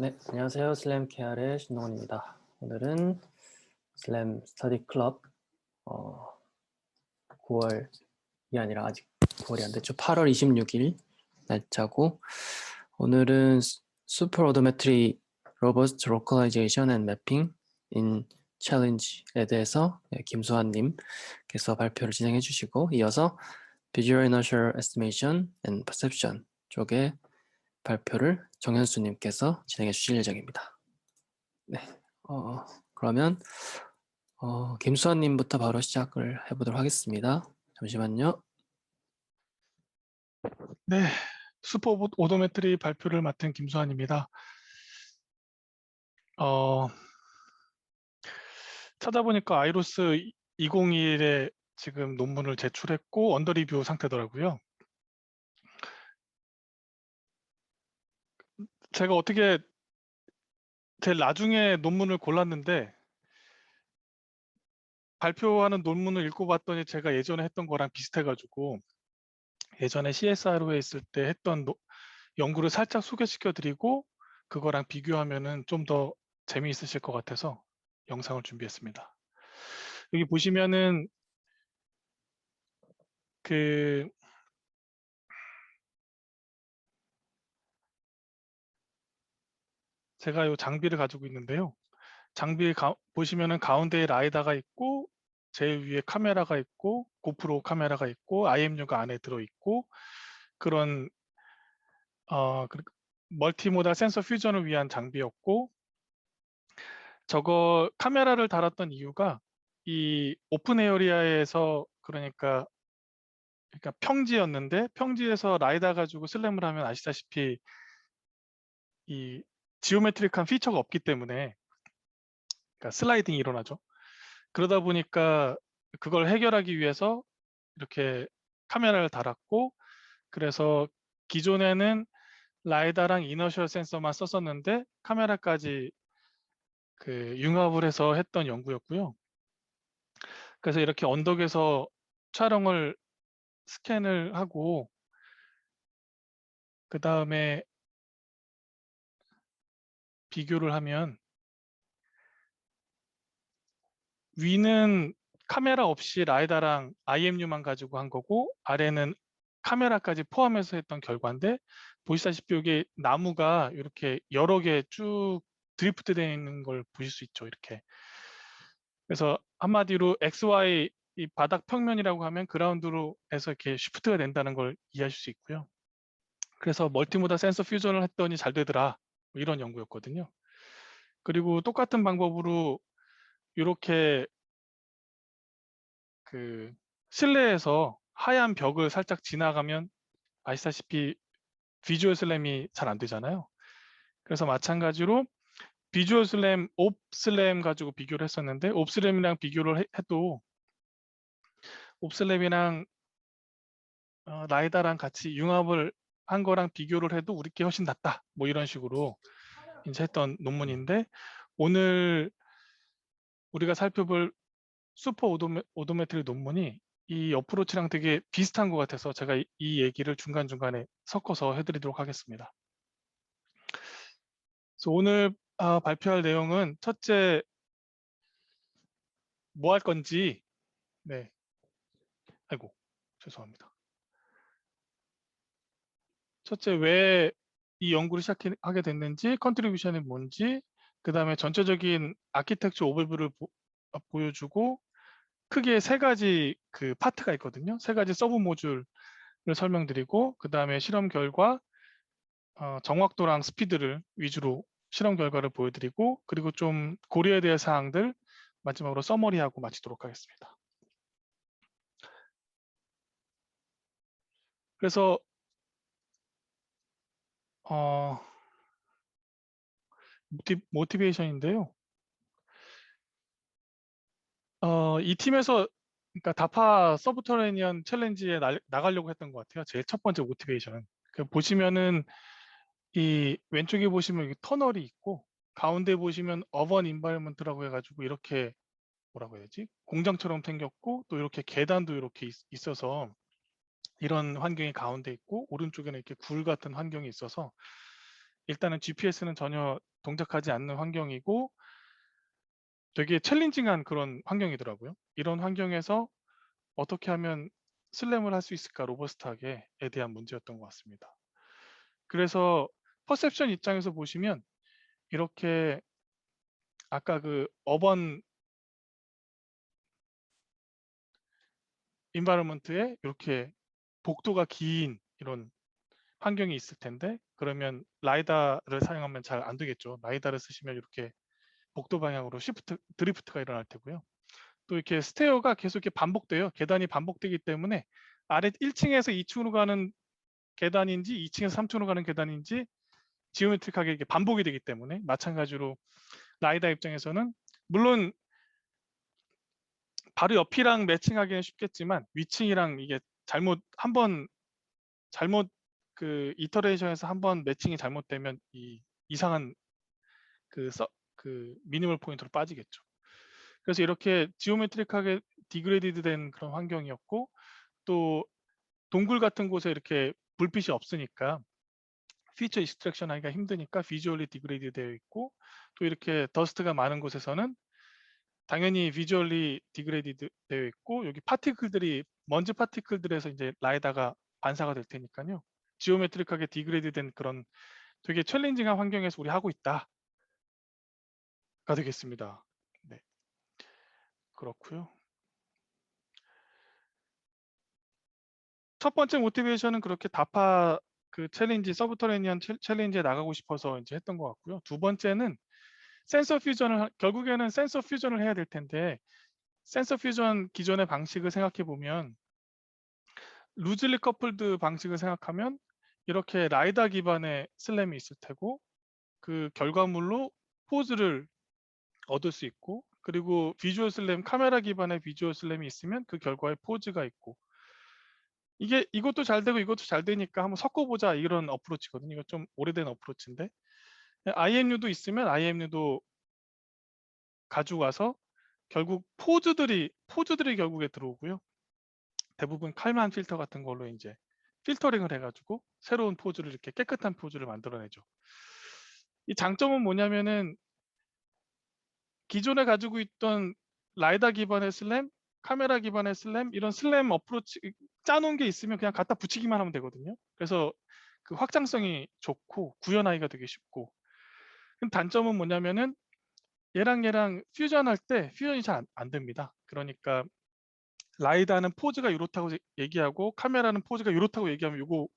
네, 안녕하세요. 슬램 KR의 신동원입니다. 오늘은 슬램 스터디 클럽 9월이 아니라 아직 9월이 안 됐죠. 8월 26일 날짜고, 오늘은 Super Odometry Robust Localization and Mapping in Challenge에 대해서 김수환 님께서 발표를 진행해 주시고, 이어서 Visual Inertial Estimation and Perception 쪽에 발표를 정현수 님께서 진행해 주실 예정입니다. 네, 그러면 김수환 님부터 바로 시작을 해보도록 하겠습니다. 잠시만요. 네, 슈퍼 오도메트리 발표를 맡은 김수환입니다. 찾아보니까 아이로스 2021에 지금 논문을 제출했고 언더 리뷰 상태더라고요. 제가 어떻게 제일 나중에 논문을 골랐는데 발표하는 논문을 읽고 봤더니 제가 예전에 했던 거랑 비슷해가지고 예전에 CSRO에 있을 때 했던 연구를 살짝 소개시켜 드리고 그거랑 비교하면은 좀 더 재미있으실 것 같아서 영상을 준비했습니다. 여기 보시면은 제가 이 장비를 가지고 있는데요. 장비 보시면은 가운데에 라이다가 있고 제일 위에 카메라가 있고 고프로 카메라가 있고 IMU가 안에 들어있고 그런 멀티모달 센서 퓨전을 위한 장비였고, 저거 카메라를 달았던 이유가 이 오픈 에어리아에서 그러니까 평지였는데 평지에서 라이다 가지고 슬램을 하면 아시다시피 이 지오메트릭한 피처가 없기 때문에 그러니까 슬라이딩이 일어나죠. 그러다 보니까 그걸 해결하기 위해서 이렇게 카메라를 달았고, 그래서 기존에는 라이다랑 이너셜 센서만 썼었는데 카메라까지 융합을 해서 했던 연구였고요. 그래서 이렇게 언덕에서 촬영을 스캔을 하고 그 다음에 비교를 하면 위는 카메라 없이 라이다랑 IMU만 가지고 한 거고 아래는 카메라까지 포함해서 했던 결과인데, 보시다시피 여기 나무가 이렇게 여러 개 쭉 드리프트 되어 있는 걸 보실 수 있죠. 이렇게. 그래서 한마디로 XY 이 바닥 평면이라고 하면 그라운드로 해서 이렇게 쉬프트가 된다는 걸 이해하실 수 있고요. 그래서 멀티모달 센서 퓨전을 했더니 잘 되더라, 뭐 이런 연구였거든요. 그리고 똑같은 방법으로 이렇게 실내에서 하얀 벽을 살짝 지나가면 아시다시피 비주얼 슬램이 잘 안 되잖아요. 그래서 마찬가지로 비주얼 슬램, 옵 슬램 가지고 비교를 했었는데 옵 슬램이랑 비교를 해도 옵 슬램이랑 라이다랑 같이 융합을 한 거랑 비교를 해도 우리 게 훨씬 낫다, 뭐 이런 식으로 이제 했던 논문인데, 오늘 우리가 살펴볼 슈퍼 오도메트리 논문이 이 어프로치랑 되게 비슷한 것 같아서 제가 이 얘기를 중간중간에 섞어서 해드리도록 하겠습니다. 그래서 오늘 발표할 내용은 첫째, 뭐 할 건지, 네, 아이고 죄송합니다. 첫째, 왜 이 연구를 시작하게 됐는지, 컨트리뷰션이 뭔지, 그 다음에 전체적인 아키텍처 오버뷰를 보여주고, 크게 세 가지 파트가 있거든요. 세 가지 서브 모듈을 설명드리고, 그 다음에 실험 결과, 정확도랑 스피드를 위주로 실험 결과를 보여드리고, 그리고 좀 고려해야 될 사항들 마지막으로 서머리하고 마치도록 하겠습니다. 그래서 모티베이션인데요. 이 팀에서 그러니까 다파 서브터레니언 챌린지에 나가려고 했던 것 같아요. 제일 첫 번째 모티베이션은. 보시면은 이 왼쪽에 보시면 터널이 있고 가운데 보시면 어번 인바이먼트라고 해가지고 이렇게 뭐라고 해야지, 공장처럼 생겼고 또 이렇게 계단도 이렇게 있어서 이런 환경이 가운데 있고 오른쪽에는 이렇게 굴 같은 환경이 있어서 일단은 GPS는 전혀 동작하지 않는 환경이고 되게 챌린징한 그런 환경이더라고요. 이런 환경에서 어떻게 하면 슬램을 할 수 있을까 로버스트하게에 대한 문제였던 것 같습니다. 그래서 퍼셉션 입장에서 보시면 이렇게 아까 그 어번 인바이러먼트에 이렇게 복도가 긴 이런 환경이 있을 텐데 그러면 라이다를 사용하면 잘 안 되겠죠. 라이다를 쓰시면 이렇게 복도 방향으로 시프트 드리프트가 일어날 테고요. 또 이렇게 스테어가 계속 이렇게 반복돼요. 계단이 반복되기 때문에 아래 1층에서 2층으로 가는 계단인지 2층에서 3층으로 가는 계단인지 지오메트릭하게 이렇게 반복이 되기 때문에 마찬가지로 라이다 입장에서는 물론 바로 옆이랑 매칭하기는 쉽겠지만 위층이랑 이게 잘못 그 이터레이션에서 한번 매칭이 잘못되면 이 이상한 그 미니멀 포인트로 빠지겠죠. 그래서 이렇게 지오메트릭하게 디그레디드 된 그런 환경이었고 또 동굴 같은 곳에 이렇게 불빛이 없으니까 피처 익스트랙션 하기가 힘드니까 비주얼리 디그레이드 되어 있고 또 이렇게 더스트가 많은 곳에서는 당연히 비주얼리 디그레이드 되어 있고 여기 파티클들이 먼지 파티클들에서 이제 라이다가 반사가 될 테니까요. 지오메트릭하게 디그레이드 된 그런 되게 챌린징한 환경에서 우리 하고 있다가 되겠습니다. 네, 그렇고요. 첫 번째 모티베이션은 그렇게 다파 그 챌린지 서브터레니언 챌린지에 나가고 싶어서 이제 했던 것 같고요. 두 번째는 센서 퓨전을 결국에는 센서 퓨전을 해야 될 텐데 센서 퓨전 기존의 방식을 생각해 보면 루즐리 커플드 방식을 생각하면 이렇게 라이다 기반의 슬램이 있을 테고 그 결과물로 포즈를 얻을 수 있고 그리고 비주얼 슬램 카메라 기반의 비주얼 슬램이 있으면 그 결과에 포즈가 있고 이게 이것도 잘 되고 이것도 잘 되니까 한번 섞어보자 이런 어프로치거든요. 이거 좀 오래된 어프로치인데 IMU도 있으면 IMU도 가지고 와서 결국 포즈들이 결국에 들어오고요. 대부분 칼만 필터 같은 걸로 이제 필터링을 해가지고 새로운 포즈를 이렇게 깨끗한 포즈를 만들어내죠. 이 장점은 뭐냐면은 기존에 가지고 있던 라이다 기반의 슬램, 카메라 기반의 슬램 이런 슬램 어프로치 짜놓은 게 있으면 그냥 갖다 붙이기만 하면 되거든요. 그래서 그 확장성이 좋고 구현하기가 되게 쉽고 그럼 단점은 뭐냐면은 얘랑 퓨전할 때 퓨전이 잘 안 됩니다. 그러니까 라이다는 포즈가 이렇다고 얘기하고 카메라는 포즈가 이렇다고 얘기하면 이거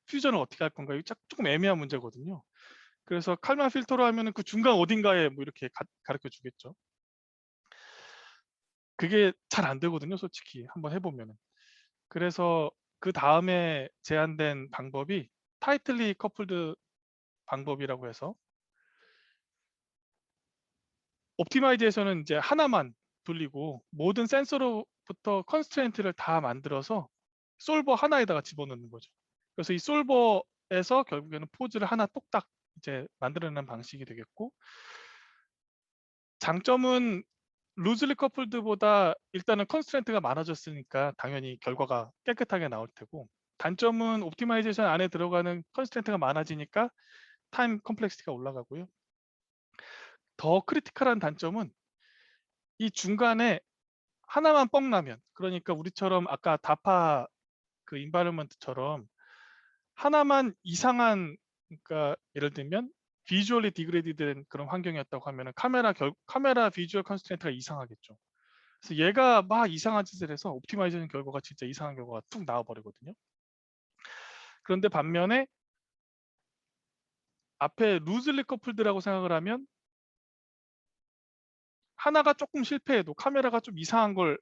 퓨전을 어떻게 할 건가? 이거 조금 애매한 문제거든요. 그래서 칼만 필터로 하면은 그 중간 어딘가에 뭐 이렇게 가르쳐 주겠죠. 그게 잘 안 되거든요, 솔직히 한번 해보면은. 그래서 그 다음에 제안된 방법이 타이틀리 커플드 방법이라고 해서 옵티마이즈에서는 이제 하나만 돌리고 모든 센서로부터 컨스트레인트를 다 만들어서 솔버 하나에다가 집어넣는 거죠. 그래서 이 솔버에서 결국에는 포즈를 하나 똑딱 이제 만들어내는 방식이 되겠고 장점은 루즐리 커플드보다 일단은 컨스트레인트가 많아졌으니까 당연히 결과가 깨끗하게 나올 테고 단점은 옵티마이제이션 안에 들어가는 컨스트레인트가 많아지니까 타임 컴플렉시티가 올라가고요. 더 크리티컬한 단점은 이 중간에 하나만 뻥 나면 그러니까 우리처럼 아까 다파 그 인바이러먼트처럼 하나만 이상한 그러니까 예를 들면 비주얼리 디그레이드된 그런 환경이었다고 하면은 카메라 비주얼 컨스트레인트가 이상하겠죠. 그래서 얘가 막 이상한 짓을 해서 옵티마이제이션 결과가 진짜 이상한 결과가 툭 나와 버리거든요. 그런데 반면에 앞에 루즐리 커플드라고 생각을 하면 하나가 조금 실패해도 카메라가 좀 이상한 걸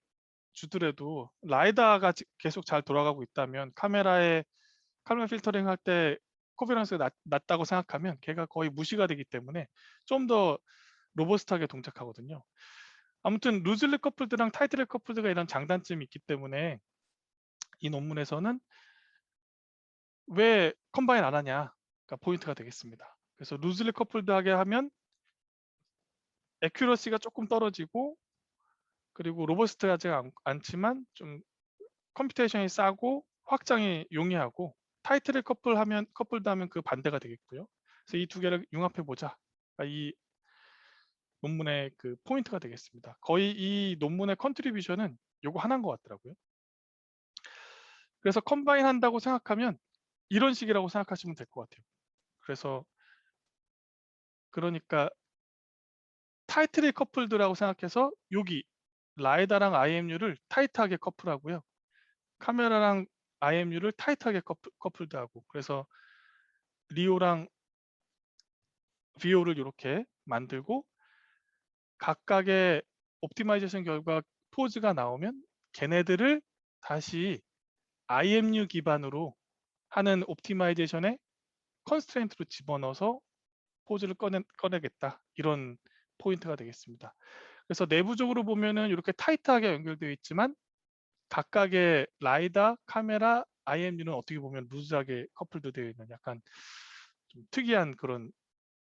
주더라도 라이다가 계속 잘 돌아가고 있다면 카메라 필터링 할 때 코베런스가 낮다고 생각하면 걔가 거의 무시가 되기 때문에 좀 더 로버스트하게 동작하거든요. 아무튼 루즐리 커플드랑 타이틀리 커플드가 이런 장단점이 있기 때문에 이 논문에서는 왜 컴바인 안 하냐가 포인트가 되겠습니다. 그래서 루즐리 커플드하게 하면 애큐러시가 조금 떨어지고 그리고 로버스트하지 않지만 좀 컴퓨테이션이 싸고 확장이 용이하고 타이틀을 커플드 하면 그 반대가 되겠고요. 그래서 이 두 개를 융합해 보자. 이 논문의 그 포인트가 되겠습니다. 거의 이 논문의 컨트리뷰션은 요거 하나인 것 같더라고요. 그래서 컴바인 한다고 생각하면 이런 식이라고 생각하시면 될 것 같아요. 그래서 그러니까 타이틀이 커플드라고 생각해서 여기 라이다랑 IMU를 타이트하게 커플하고요. 카메라랑 IMU를 타이트하게 커플드하고, 그래서 리오랑 VO를 이렇게 만들고 각각의 옵티마이제이션 결과 포즈가 나오면 걔네들을 다시 IMU 기반으로 하는 옵티마이제이션에 컨스트레인트로 집어넣어서 포즈를 꺼내겠다. 이런 포인트가 되겠습니다. 그래서 내부적으로 보면은 이렇게 타이트하게 연결되어 있지만 각각의 라이다, 카메라, IMU는 어떻게 보면 루즈하게 커플도 되어 있는 약간 좀 특이한 그런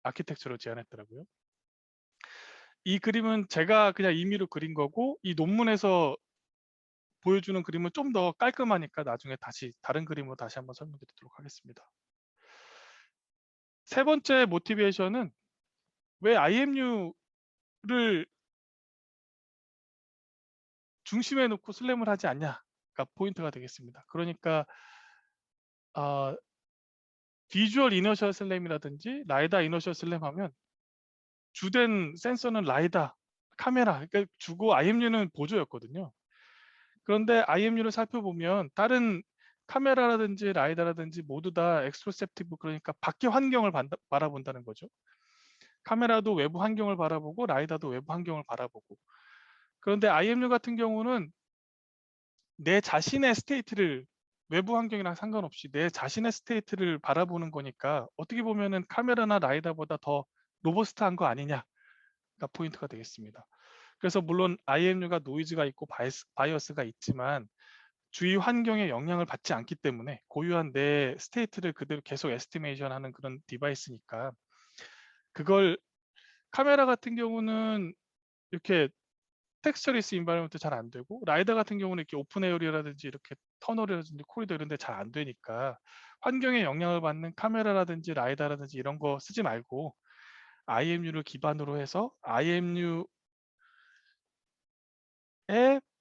아키텍처를 제안했더라고요. 이 그림은 제가 그냥 임의로 그린 거고, 이 논문에서 보여주는 그림은 좀 더 깔끔하니까 나중에 다시 다른 그림으로 다시 한번 설명드리도록 하겠습니다. 세 번째 모티베이션은 왜 IMU를 중심에 놓고 슬램을 하지 않냐가 포인트가 되겠습니다. 그러니까 비주얼 이너셜 슬램이라든지 라이다 이너셜 슬램 하면 주된 센서는 라이다, 카메라, 그러니까 주고 IMU는 보조였거든요. 그런데 IMU를 살펴보면 다른 카메라라든지 라이다라든지 모두 다 엑스트로셉티브, 그러니까 밖의 환경을 바라본다는 거죠. 카메라도 외부 환경을 바라보고 라이다도 외부 환경을 바라보고. 그런데 IMU 같은 경우는 내 자신의 스테이트를, 외부 환경이랑 상관없이 내 자신의 스테이트를 바라보는 거니까 어떻게 보면은 카메라나 라이다보다 더 로버스트한 거 아니냐가 포인트가 되겠습니다. 그래서 물론 IMU가 노이즈가 있고 바이어스가 있지만 주위 환경에 영향을 받지 않기 때문에 고유한 내 스테이트를 그대로 계속 에스티메이션 하는 그런 디바이스니까, 그걸 카메라 같은 경우는 이렇게 텍스처리스 인바이러먼트 잘 안 되고, 라이더 같은 경우는 이렇게 오픈 에어리어라든지 이렇게 터널이라든지 코리도 이런 데 잘 안 되니까 환경에 영향을 받는 카메라라든지 라이다라든지 이런 거 쓰지 말고 IMU를 기반으로 해서 IMU의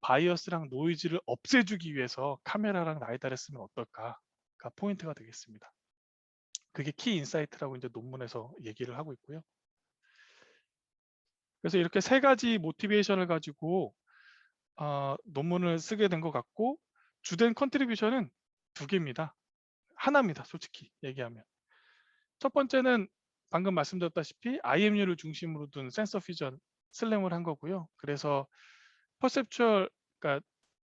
바이어스랑 노이즈를 없애주기 위해서 카메라랑 라이다를 쓰면 어떨까가 포인트가 되겠습니다. 그게 키 인사이트라고 이제 논문에서 얘기를 하고 있고요. 그래서 이렇게 세 가지 모티베이션을 가지고 논문을 쓰게 된 것 같고, 주된 컨트리뷰션은 두 개입니다. 하나입니다. 솔직히 얘기하면. 첫 번째는 방금 말씀드렸다시피 IMU를 중심으로 둔 센서 퓨전 슬램을 한 거고요. 그래서 퍼셉추얼, 그러니까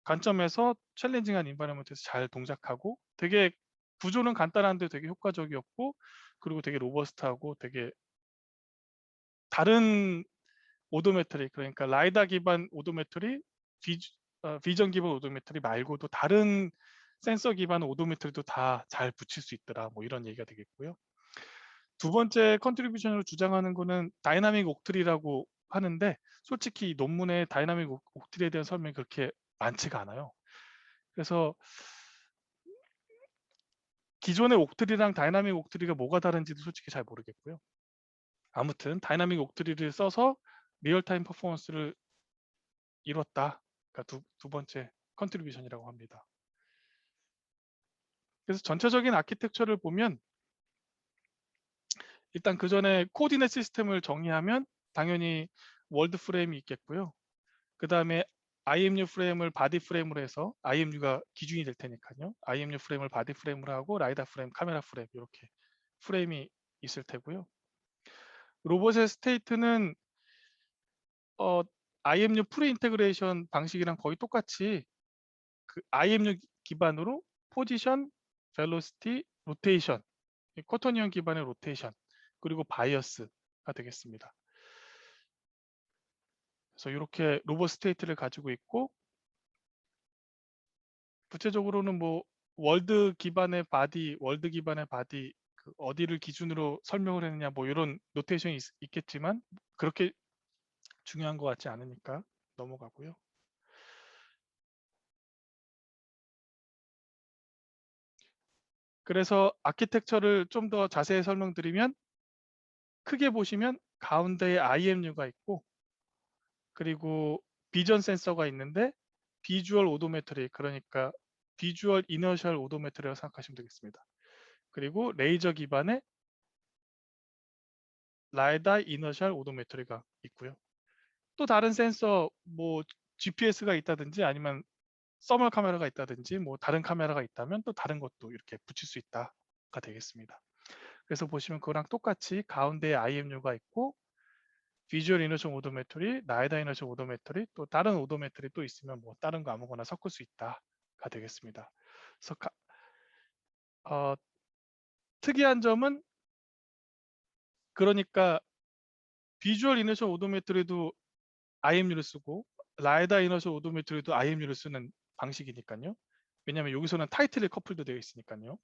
관점에서 챌린징한 인바이러먼트에서 잘 동작하고 되게 구조는 간단한데 되게 효과적이었고, 그리고 되게 로버스트하고 되게 다른 오도메트리, 그러니까 라이다 기반 오도메트리, 비전 기반 오도메트리 말고도 다른 센서 기반 오도메트리도 다 잘 붙일 수 있더라, 뭐 이런 얘기가 되겠고요. 두 번째 컨트리뷰션으로 주장하는 거는 다이나믹 옥트리라고 하는데, 솔직히 이 논문에 다이나믹 옥트리에 대한 설명이 그렇게 많지가 않아요. 그래서 기존의 옥트리랑 다이나믹 옥트리가 뭐가 다른지도 솔직히 잘 모르겠고요. 아무튼 다이나믹 옥트리를 써서 리얼타임 퍼포먼스를 이뤘다. 그러니까 두 번째 컨트리뷰션이라고 합니다. 그래서 전체적인 아키텍처를 보면 일단 그 전에 코디넷 시스템을 정의하면 당연히 월드 프레임이 있겠고요. 그 다음에 IMU 프레임을 바디 프레임으로 해서, IMU가 기준이 될 테니까요. IMU 프레임을 바디 프레임으로 하고 라이다 프레임, 카메라 프레임 이렇게 프레임이 있을 테고요. 로봇의 스테이트는 IMU 프리 인테그레이션 방식이랑 거의 똑같이 그 IMU 기반으로 포지션, 벨로시티, 로테이션, 쿼터니언 기반의 로테이션, 그리고 바이어스가 되겠습니다. 그래서 이렇게 로봇 스테이트를 가지고 있고, 구체적으로는 뭐 월드 기반의 바디, 그 어디를 기준으로 설명을 했느냐 뭐 이런 노테이션이 있겠지만 그렇게 중요한 것 같지 않으니까 넘어가고요. 그래서 아키텍처를 좀 더 자세히 설명드리면 크게 보시면 가운데에 IMU가 있고 그리고 비전 센서가 있는데 비주얼 오도메트리, 그러니까 비주얼 이너셜 오도메트리라고 생각하시면 되겠습니다. 그리고 레이저 기반의 라이다 이너셜 오도메트리가 있고요. 또 다른 센서 뭐 GPS가 있다든지 아니면 서멀 카메라가 있다든지 뭐 다른 카메라가 있다면 또 다른 것도 이렇게 붙일 수 있다가 되겠습니다. 그래서 보시면 그거랑 똑같이 가운데에 IMU가 있고 비주얼 이너셜 오도메트리, 라이다 이너셜 오도메트리, 또 다른 오도메트리 또 있으면 뭐 다른 거 아무거나 섞을 수 있다가 되겠습니다. 그래서 특이한 점은 그러니까 비주얼 이너셜 오도메트리도 IMU를 쓰고 라이다 이너셜 오도메트리도 IMU를 쓰는 방식이니까요. 왜냐하면 여기서는 타이틀이 커플도 되어 있으니까요.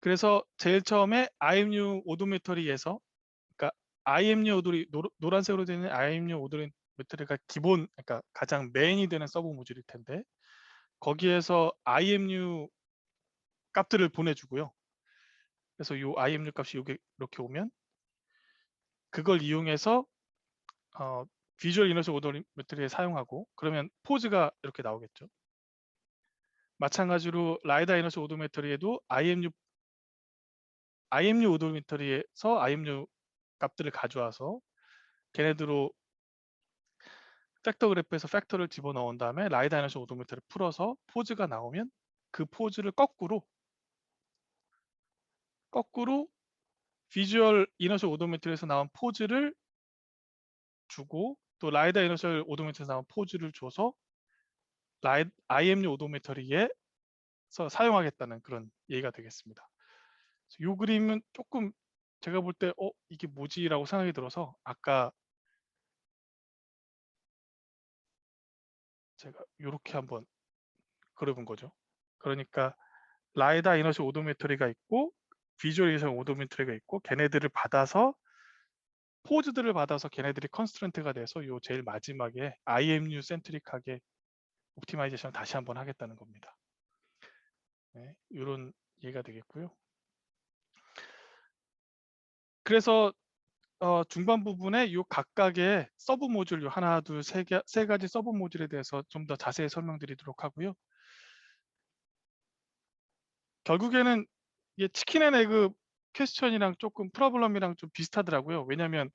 그래서 제일 처음에 IMU 오도메터리에서, 그러니까 IMU 오도리 노란색으로 되는 IMU 오도메터리가 기본, 그러니까 가장 메인이 되는 서브 모듈일 텐데 거기에서 IMU 값들을 보내주고요. 그래서 이 IMU 값이 여기 이렇게 오면 그걸 이용해서 비주얼 이너셜 오도메트리에 사용하고, 그러면 포즈가 이렇게 나오겠죠. 마찬가지로 라이다 이너셜 오도메트리에도 IMU 오도메트리에서 IMU 값들을 가져와서 걔네들로 팩터 그래프에서 팩터를 집어넣은 다음에 라이다 이너셜 오도메트리를 풀어서 포즈가 나오면 그 포즈를 거꾸로 비주얼 이너셜 오도메트리에서 나온 포즈를 주고 또 라이다 이너셜 오도메트리에서 나온 포즈를 줘서 IMU 오도메트리에서 사용하겠다는 그런 얘기가 되겠습니다. 이 그림은 조금 제가 볼 때 이게 뭐지라고 생각이 들어서 아까 제가 이렇게 한번 그려본 거죠. 그러니까 라이다 이너셜 오도메트리가 있고 비주얼 이너셜 오도메트리가 있고 걔네들을 받아서 포즈들을 받아서 걔네들이 컨스트런트가 돼서 요 제일 마지막에 IMU 센트릭하게 옵티마이제이션을 다시 한번 하겠다는 겁니다. 네, 이런 얘기가 되겠고요. 그래서 중반 부분에 이 각각의 서브 모듈, 요 하나, 둘, 세 가지 서브 모듈에 대해서 좀 더 자세히 설명드리도록 하고요. 결국에는 이게 치킨 앤 에그 퀘스천이랑 조금 프로블럼이랑 좀 비슷하더라고요. 왜냐하면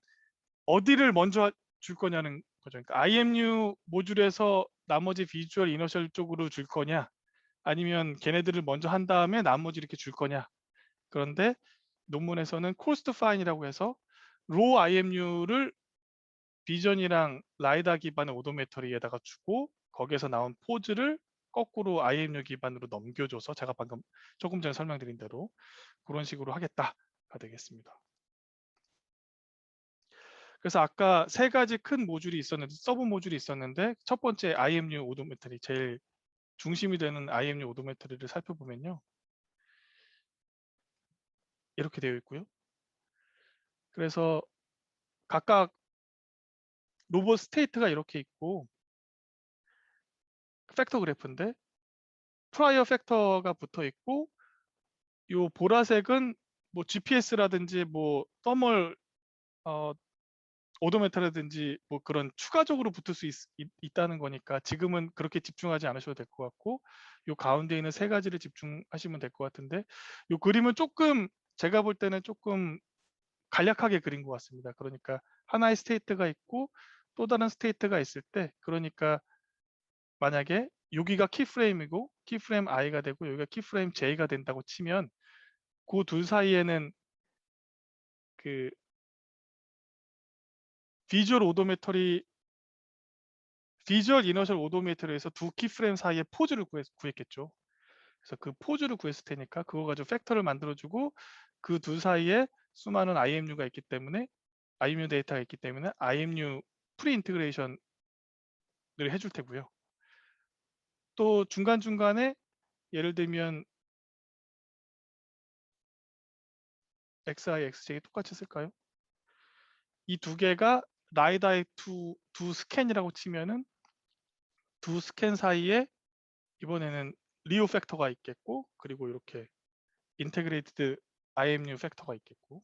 어디를 먼저 줄 거냐는 거죠. 그러니까 IMU 모듈에서 나머지 비주얼 이너셜 쪽으로 줄 거냐, 아니면 걔네들을 먼저 한 다음에 나머지 이렇게 줄 거냐. 그런데 논문에서는 코스트 파인이라고 해서 로 IMU를 비전이랑 라이다 기반의 오도메터리에다가 주고 거기에서 나온 포즈를 거꾸로 IMU 기반으로 넘겨줘서 제가 방금 조금 전에 설명드린 대로 그런 식으로 하겠다가 되겠습니다. 그래서 아까 세 가지 큰 모듈이 있었는데, 서브 모듈이 있었는데 첫 번째 IMU 오도메트리, 제일 중심이 되는 IMU 오도메트리를 살펴보면요. 이렇게 되어 있고요. 그래서 각각 로봇 스테이트가 이렇게 있고 팩터 그래프인데 프라이어 팩터가 붙어 있고 요 보라색은 뭐 GPS라든지 뭐 터멀 오도메터라든지 뭐 그런 추가적으로 붙을 수 있다는 거니까 지금은 그렇게 집중하지 않으셔도 될 것 같고, 요 가운데 있는 세 가지를 집중하시면 될 것 같은데, 요 그림은 조금 제가 볼 때는 조금 간략하게 그린 것 같습니다. 그러니까 하나의 스테이트가 있고 또 다른 스테이트가 있을 때, 그러니까 만약에 여기가 키프레임이고 키프레임 I가 되고 여기가 키프레임 J가 된다고 치면 그 둘 사이에는 그 비주얼 이너셜 오도메터리에서 두 키프레임 사이에 포즈를 구했겠죠. 그래서 그 포즈를 구했을 테니까 그거 가지고 팩터를 만들어주고 그 둘 사이에 수많은 IMU가 있기 때문에 IMU 데이터가 있기 때문에 IMU 프리 인테그레이션을 해줄 테고요. 또 중간중간에 예를 들면 XI, XJ 똑같이 쓸까요? 이 두 개가 라이다의 두 스캔이라고 치면은 두 스캔 사이에 이번에는 리오 팩터가 있겠고 그리고 이렇게 인테그레이티드 IMU 팩터가 있겠고,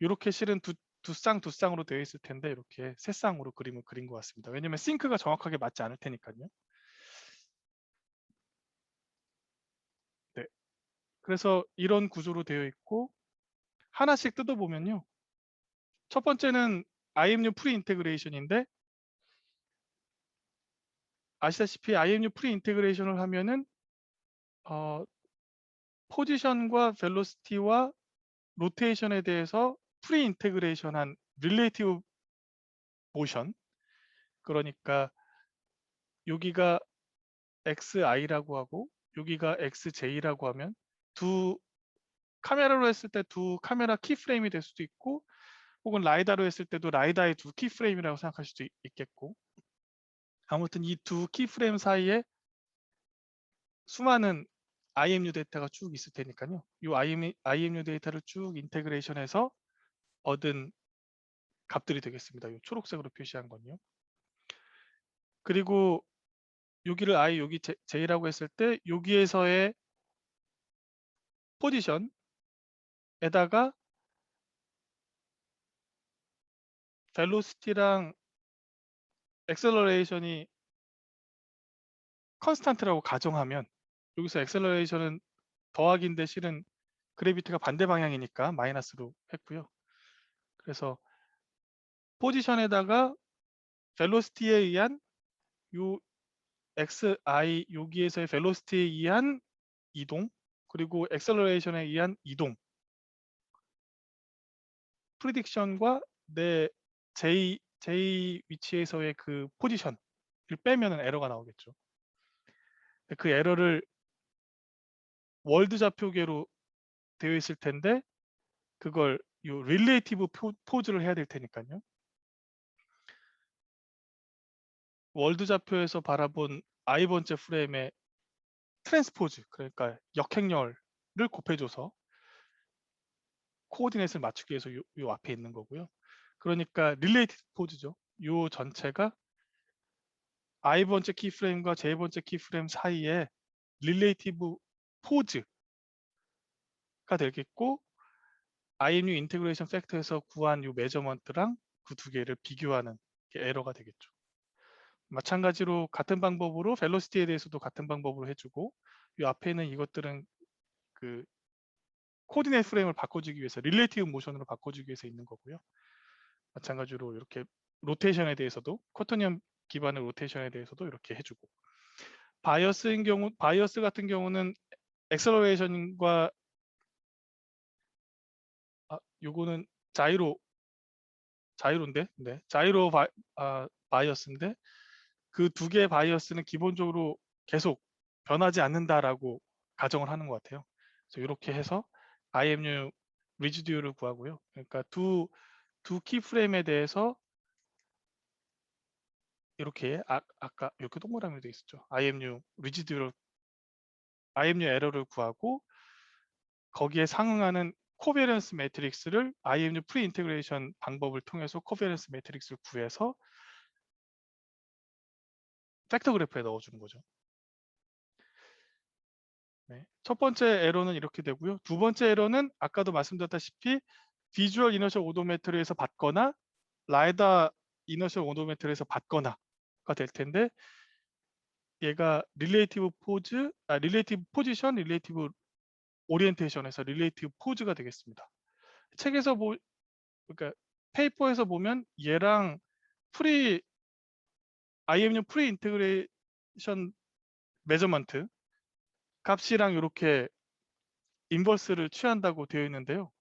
요렇게 실은 두 쌍으로 되어 있을 텐데 이렇게 세 쌍으로 그림을 그린 것 같습니다. 왜냐면 싱크가 정확하게 맞지 않을 테니까요. 네. 그래서 이런 구조로 되어 있고 하나씩 뜯어보면요. 첫 번째는 IMU 프리 인테그레이션인데 아시다시피 IMU 프리 인테그레이션을 하면은 포지션과 벨로시티와 로테이션에 대해서 프리 인테그레이션한 릴레이티브 모션, 그러니까 여기가 XI라고 하고 여기가 XJ라고 하면 두 카메라로 했을 때 두 카메라 키프레임이 될 수도 있고 혹은 라이다로 했을 때도 라이다의 두 키프레임이라고 생각할 수도 있겠고, 아무튼 이 두 키프레임 사이에 수많은 IMU 데이터가 쭉 있을 테니까요. 이 IMU 데이터를 쭉 인테그레이션해서 얻은 값들이 되겠습니다. 이 초록색으로 표시한 건요. 그리고 여기를 아예 여기 J라고 했을 때 여기에서의 포지션에다가 벨로시티랑 엑셀러레이션이 컨스탄트라고 가정하면 여기서 엑셀러레이션은 더하기인데 실은 그래비티가 반대 방향이니까 마이너스로 했고요. 그래서 포지션에다가 벨로시티에 의한 요 xi 여기에서의 벨로시티에 의한 이동 그리고 엑셀러레이션에 의한 이동 프리딕션과 내 j 위치에서의 그 포지션을 빼면은 에러가 나오겠죠. 그 에러를 월드 좌표계로 되어 있을 텐데 그걸 요 릴레이티브 포즈를 해야 될 테니까요. 월드 좌표에서 바라본 i번째 프레임의 트랜스포즈, 그러니까 역행렬을 곱해줘서 코오디네이트를 맞추기 위해서 요 앞에 있는 거고요. 그러니까 릴레이티브 포즈죠. 요 전체가 i번째 키프레임과 j번째 키프레임 사이에 릴레이티브 포즈가 되겠고 IMU 인테그레이션 팩터에서 구한 요 메저먼트랑 그 두 개를 비교하는 게 에러가 되겠죠. 마찬가지로 같은 방법으로 벨로시티에 대해서도 같은 방법으로 해주고 이 앞에 있는 이것들은 그 코디네이트 프레임을 바꿔주기 위해서 릴레이티브 모션으로 바꿔주기 위해서 있는 거고요. 마찬가지로 이렇게 로테이션에 대해서도 쿼터니엄 기반의 로테이션에 대해서도 이렇게 해주고 바이어스 같은 경우는 엑셀러레이션과 요거는 자이로인데 네, 바이어스인데 그 두 개의 바이어스는 기본적으로 계속 변하지 않는다라고 가정을 하는 것 같아요. 그래서 이렇게 해서 IMU 리지듀얼을 구하고요. 그러니까 두 키프레임에 대해서 이렇게 아까 이렇게 동그라미도 있었죠. IMU 에러를 구하고 거기에 상응하는 코베런스 매트릭스를 IMU 프리 인테그레이션 방법을 통해서 코베런스 매트릭스를 구해서 팩터 그래프에 넣어주는 거죠. 네. 첫 번째 에러는 이렇게 되고요. 두 번째 에러는 아까도 말씀드렸다시피 비주얼 이너셜 오도메트리에서 받거나 라이다 이너셜 오도메트리에서 받거나가 될 텐데 얘가 릴레이티브 포지션, 릴레이티브 오리엔테이션에서 릴레이티브 포즈가 되겠습니다. 책에서 그러니까 페이퍼에서 보면 얘랑 IMU 프리 인테그레이션 메저먼트 값이랑 이렇게 인버스를 취한다고 되어 있는데요.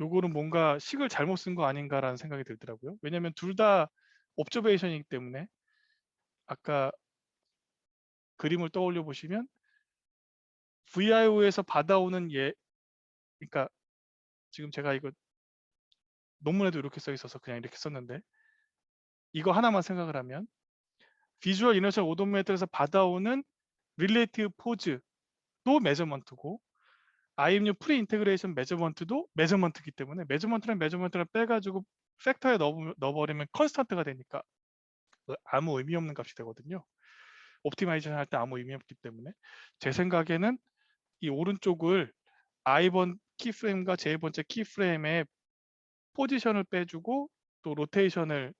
요거는 뭔가 식을 잘못 쓴 거 아닌가라는 생각이 들더라고요. 왜냐하면 둘 다 옵저베이션이기 때문에 아까 그림을 떠올려 보시면 VIO에서 받아오는 그러니까 지금 제가 이거 논문에도 이렇게 써 있어서 그냥 이렇게 썼는데 이거 하나만 생각을 하면 비주얼 이너셜 오도메트에서 받아오는 릴레이티브 포즈도 메저먼트고 IMU 프리 인테그레이션 메저먼트도 메저먼트이기 때문에 메저먼트를 빼가지고 팩터에 넣어버리면 컨스턴트가 되니까 아무 의미 없는 값이 되거든요. 옵티마이제이션 할 때 아무 의미 없기 때문에 제 생각에는 이 오른쪽을 I번 키프레임과 J번째 키프레임의 포지션을 빼주고 또 로테이션을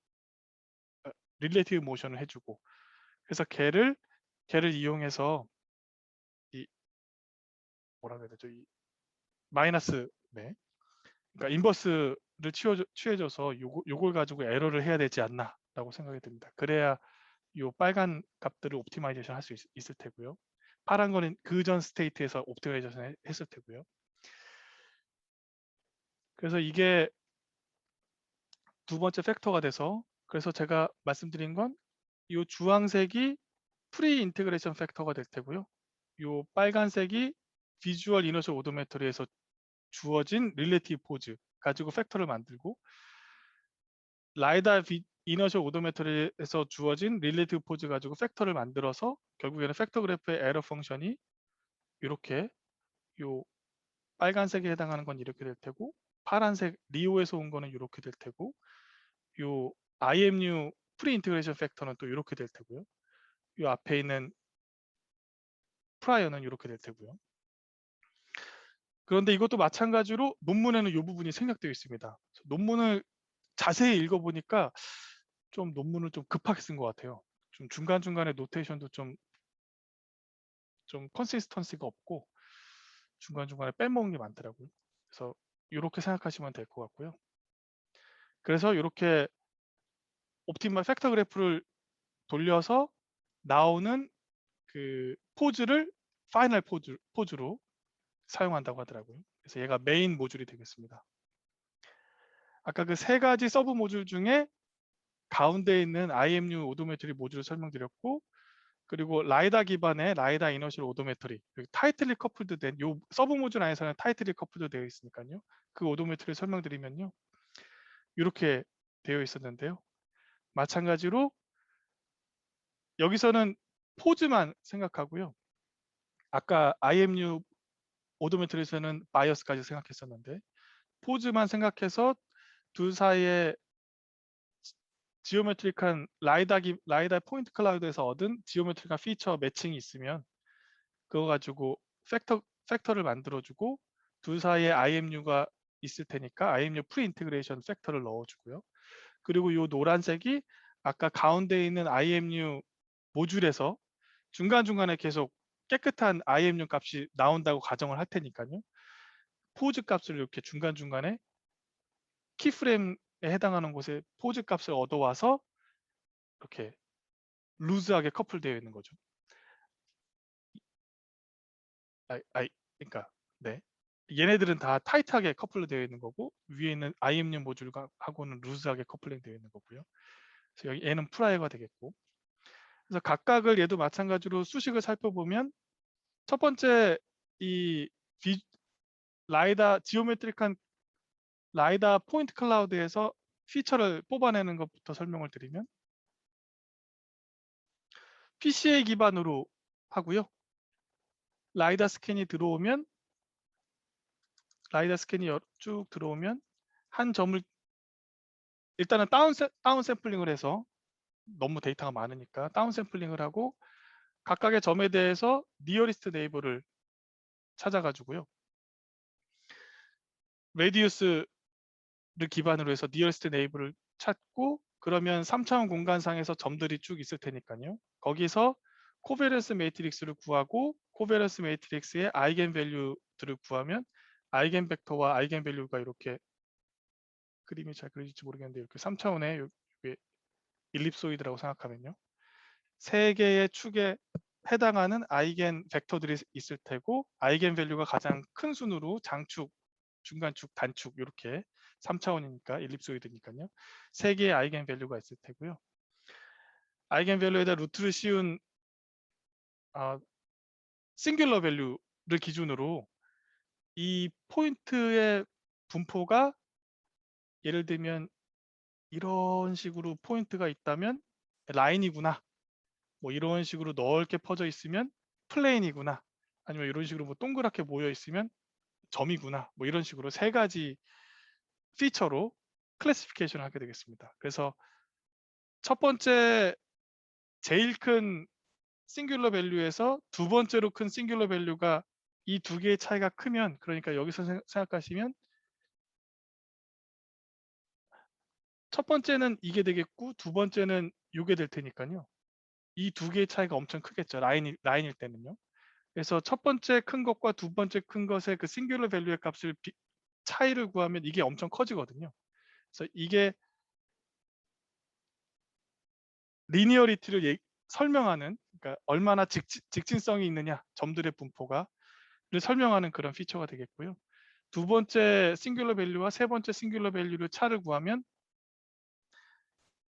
릴레이티브 모션을 해주고, 그래서 걔를 이용해서 이 뭐라 그래야 되죠? 이 마이너스, 네, 그러니까 인버스를 취해줘서 요걸 가지고 에러를 해야 되지 않나라고 생각이 듭니다. 그래야 요 빨간 값들을 옵티마이제이션 할 수 있을 테고요. 파란 거는 그 전 스테이트에서 옵티마이제이션 했을 테고요. 그래서 이게 두 번째 팩터가 돼서, 그래서 제가 말씀드린 건 이 주황색이 프리 인테그레이션 팩터가 될 테고요. 이 빨간색이 비주얼 이너셜 오도메트리에서 주어진 릴레이티브 포즈 가지고 팩터를 만들고, 라이다 이너셜 오도메트리에서 주어진 릴레이티브 포즈 가지고 팩터를 만들어서 결국에는 팩터 그래프의 에러 펑션이 이렇게 요 빨간색에 해당하는 건 이렇게 될 테고, 파란색 리오에서 온 거는 이렇게 될 테고, 요 IMU 프리 인테그레이션 팩터는 또 이렇게 될 테고요. 이 앞에 있는 프라이어는 이렇게 될 테고요. 그런데 이것도 마찬가지로 논문에는 이 부분이 생략되어 있습니다. 논문을 자세히 읽어보니까 좀 논문을 좀 급하게 쓴 것 같아요. 좀 중간중간에 노테이션도 좀 컨시스턴시가 없고 중간중간에 빼먹은 게 많더라고요. 그래서 이렇게 생각하시면 될 것 같고요. 그래서 이렇게 옵티멀 팩터 그래프를 돌려서 나오는 그 포즈를 파이널 포즈로 사용한다고 하더라고요. 그래서 얘가 메인 모듈이 되겠습니다. 아까 그 세 가지 서브 모듈 중에 가운데 있는 IMU 오도메트리 모듈을 설명드렸고, 그리고 라이다 기반의 라이다 이너셜 오도메트리, 타이틀리 커플드 된 요 서브 모듈 안에서는 타이틀리 커플드 되어 있으니까요. 그 오도메트리를 설명드리면요, 이렇게 되어 있었는데요. 마찬가지로 여기서는 포즈만 생각하고요. 아까 IMU 오도메트리에서는 바이어스까지 생각했었는데, 포즈만 생각해서 둘 사이에 지오메트릭한 라이다 포인트 클라우드에서 얻은 지오메트릭한 피처 매칭이 있으면 그거 가지고 팩터를 만들어주고, 둘 사이에 IMU가 있을 테니까 IMU 프리 인테그레이션 팩터를 넣어주고요. 그리고 이 노란색이 아까 가운데 있는 IMU 모듈에서 중간중간에 계속 깨끗한 IMU 값이 나온다고 가정을 할 테니까요. 포즈 값을 이렇게 중간중간에 키프레임에 해당하는 곳에 포즈 값을 얻어와서 이렇게 루즈하게 커플되어 있는 거죠. 그러니까 네, 얘네들은 다 타이트하게 커플되어 있는 거고, 위에 있는 IMU 모듈하고는 루즈하게 커플링되어 있는 거고요. 그래서 여기 얘는 프라이어가 되겠고, 그래서 각각을 얘도 마찬가지로 수식을 살펴보면, 첫 번째 이 지오메트릭한 라이다 포인트 클라우드에서 피처를 뽑아내는 것부터 설명을 드리면, PCA 기반으로 하고요. 라이다 스캔이 들어오면, 쭉 들어오면 한 점을 일단은 다운 샘플링을 해서, 너무 데이터가 많으니까 다운 샘플링을 하고 각각의 점에 대해서 니어리스트 네이버를 찾아가지고요. 레디우스를 기반으로 해서 니어리스트 네이버를 찾고, 그러면 3차원 공간상에서 점들이 쭉 있을 테니까요. 거기서 코베런스 매트릭스를 구하고, 코베런스 매트릭스의 아이겐 밸류들을 구하면 아이겐 벡터와 아이겐 밸류가 이렇게, 그림이 잘 그려질지 모르겠는데 이렇게 3차원의 일립소이드라고 생각하면요, 세 개의 축에 해당하는 아이겐 벡터들이 있을 테고, 아이겐 밸류가 가장 큰 순으로 장축, 중간축, 단축 이렇게 3차원이니까 일립소이드니까요. 세 개의 아이겐 밸류가 있을 테고요. 아이겐 밸류에다 루트를 씌운 싱귤러 밸류를 기준으로 이 포인트의 분포가, 예를 들면 이런 식으로 포인트가 있다면 라인이구나, 뭐 이런 식으로 넓게 퍼져 있으면 플레인이구나, 아니면 이런 식으로 뭐 동그랗게 모여 있으면 점이구나, 뭐 이런 식으로 세 가지 피처로 클래시피케이션을 하게 되겠습니다. 그래서 첫 번째 제일 큰 싱귤러 밸류에서 두 번째로 큰 싱귤러 밸류가 이 두 개의 차이가 크면, 그러니까 여기서 생각하시면 첫 번째는 이게 되겠고 두 번째는 요게 될 테니까요. 이 두 개의 차이가 엄청 크겠죠. 라인일 때는요. 그래서 첫 번째 큰 것과 두 번째 큰 것의 그 싱귤러 밸류의 값을 차이를 구하면 이게 엄청 커지거든요. 그래서 이게 리니어리티를 설명하는, 그러니까 얼마나 직진성이 있느냐, 점들의 분포가를 설명하는 그런 피처가 되겠고요. 두 번째 싱귤러 밸류와 세 번째 싱귤러 밸류를 차를 구하면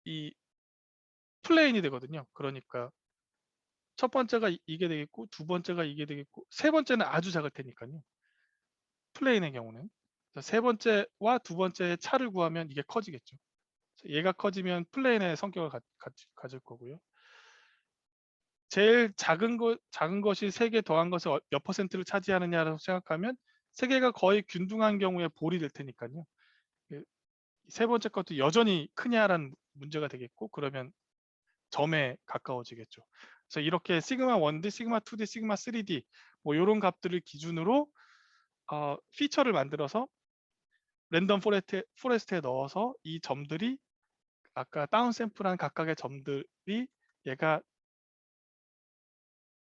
이 플레인이 되거든요. 그러니까 첫 번째가 이게 되겠고 두 번째가 이게 되겠고 세 번째는 아주 작을 테니까요. 플레인의 경우는. 세 번째와 두 번째의 차를 구하면 이게 커지겠죠. 얘가 커지면 플레인의 성격을 가질 거고요. 제일 작은 것이 3개 더한 것을 몇 퍼센트를 차지하느냐라고 생각하면 3개가 거의 균등한 경우에 볼이 될 테니까요. 세 번째 것도 여전히 크냐라는 문제가 되겠고, 그러면 점에 가까워지겠죠. 그래서 이렇게 시그마 1D, 시그마 2D, 시그마 3D 뭐 이런 값들을 기준으로 피처를 만들어서 랜덤 포레스트에 넣어서 이 점들이 아까 다운 샘플한 각각의 점들이 얘가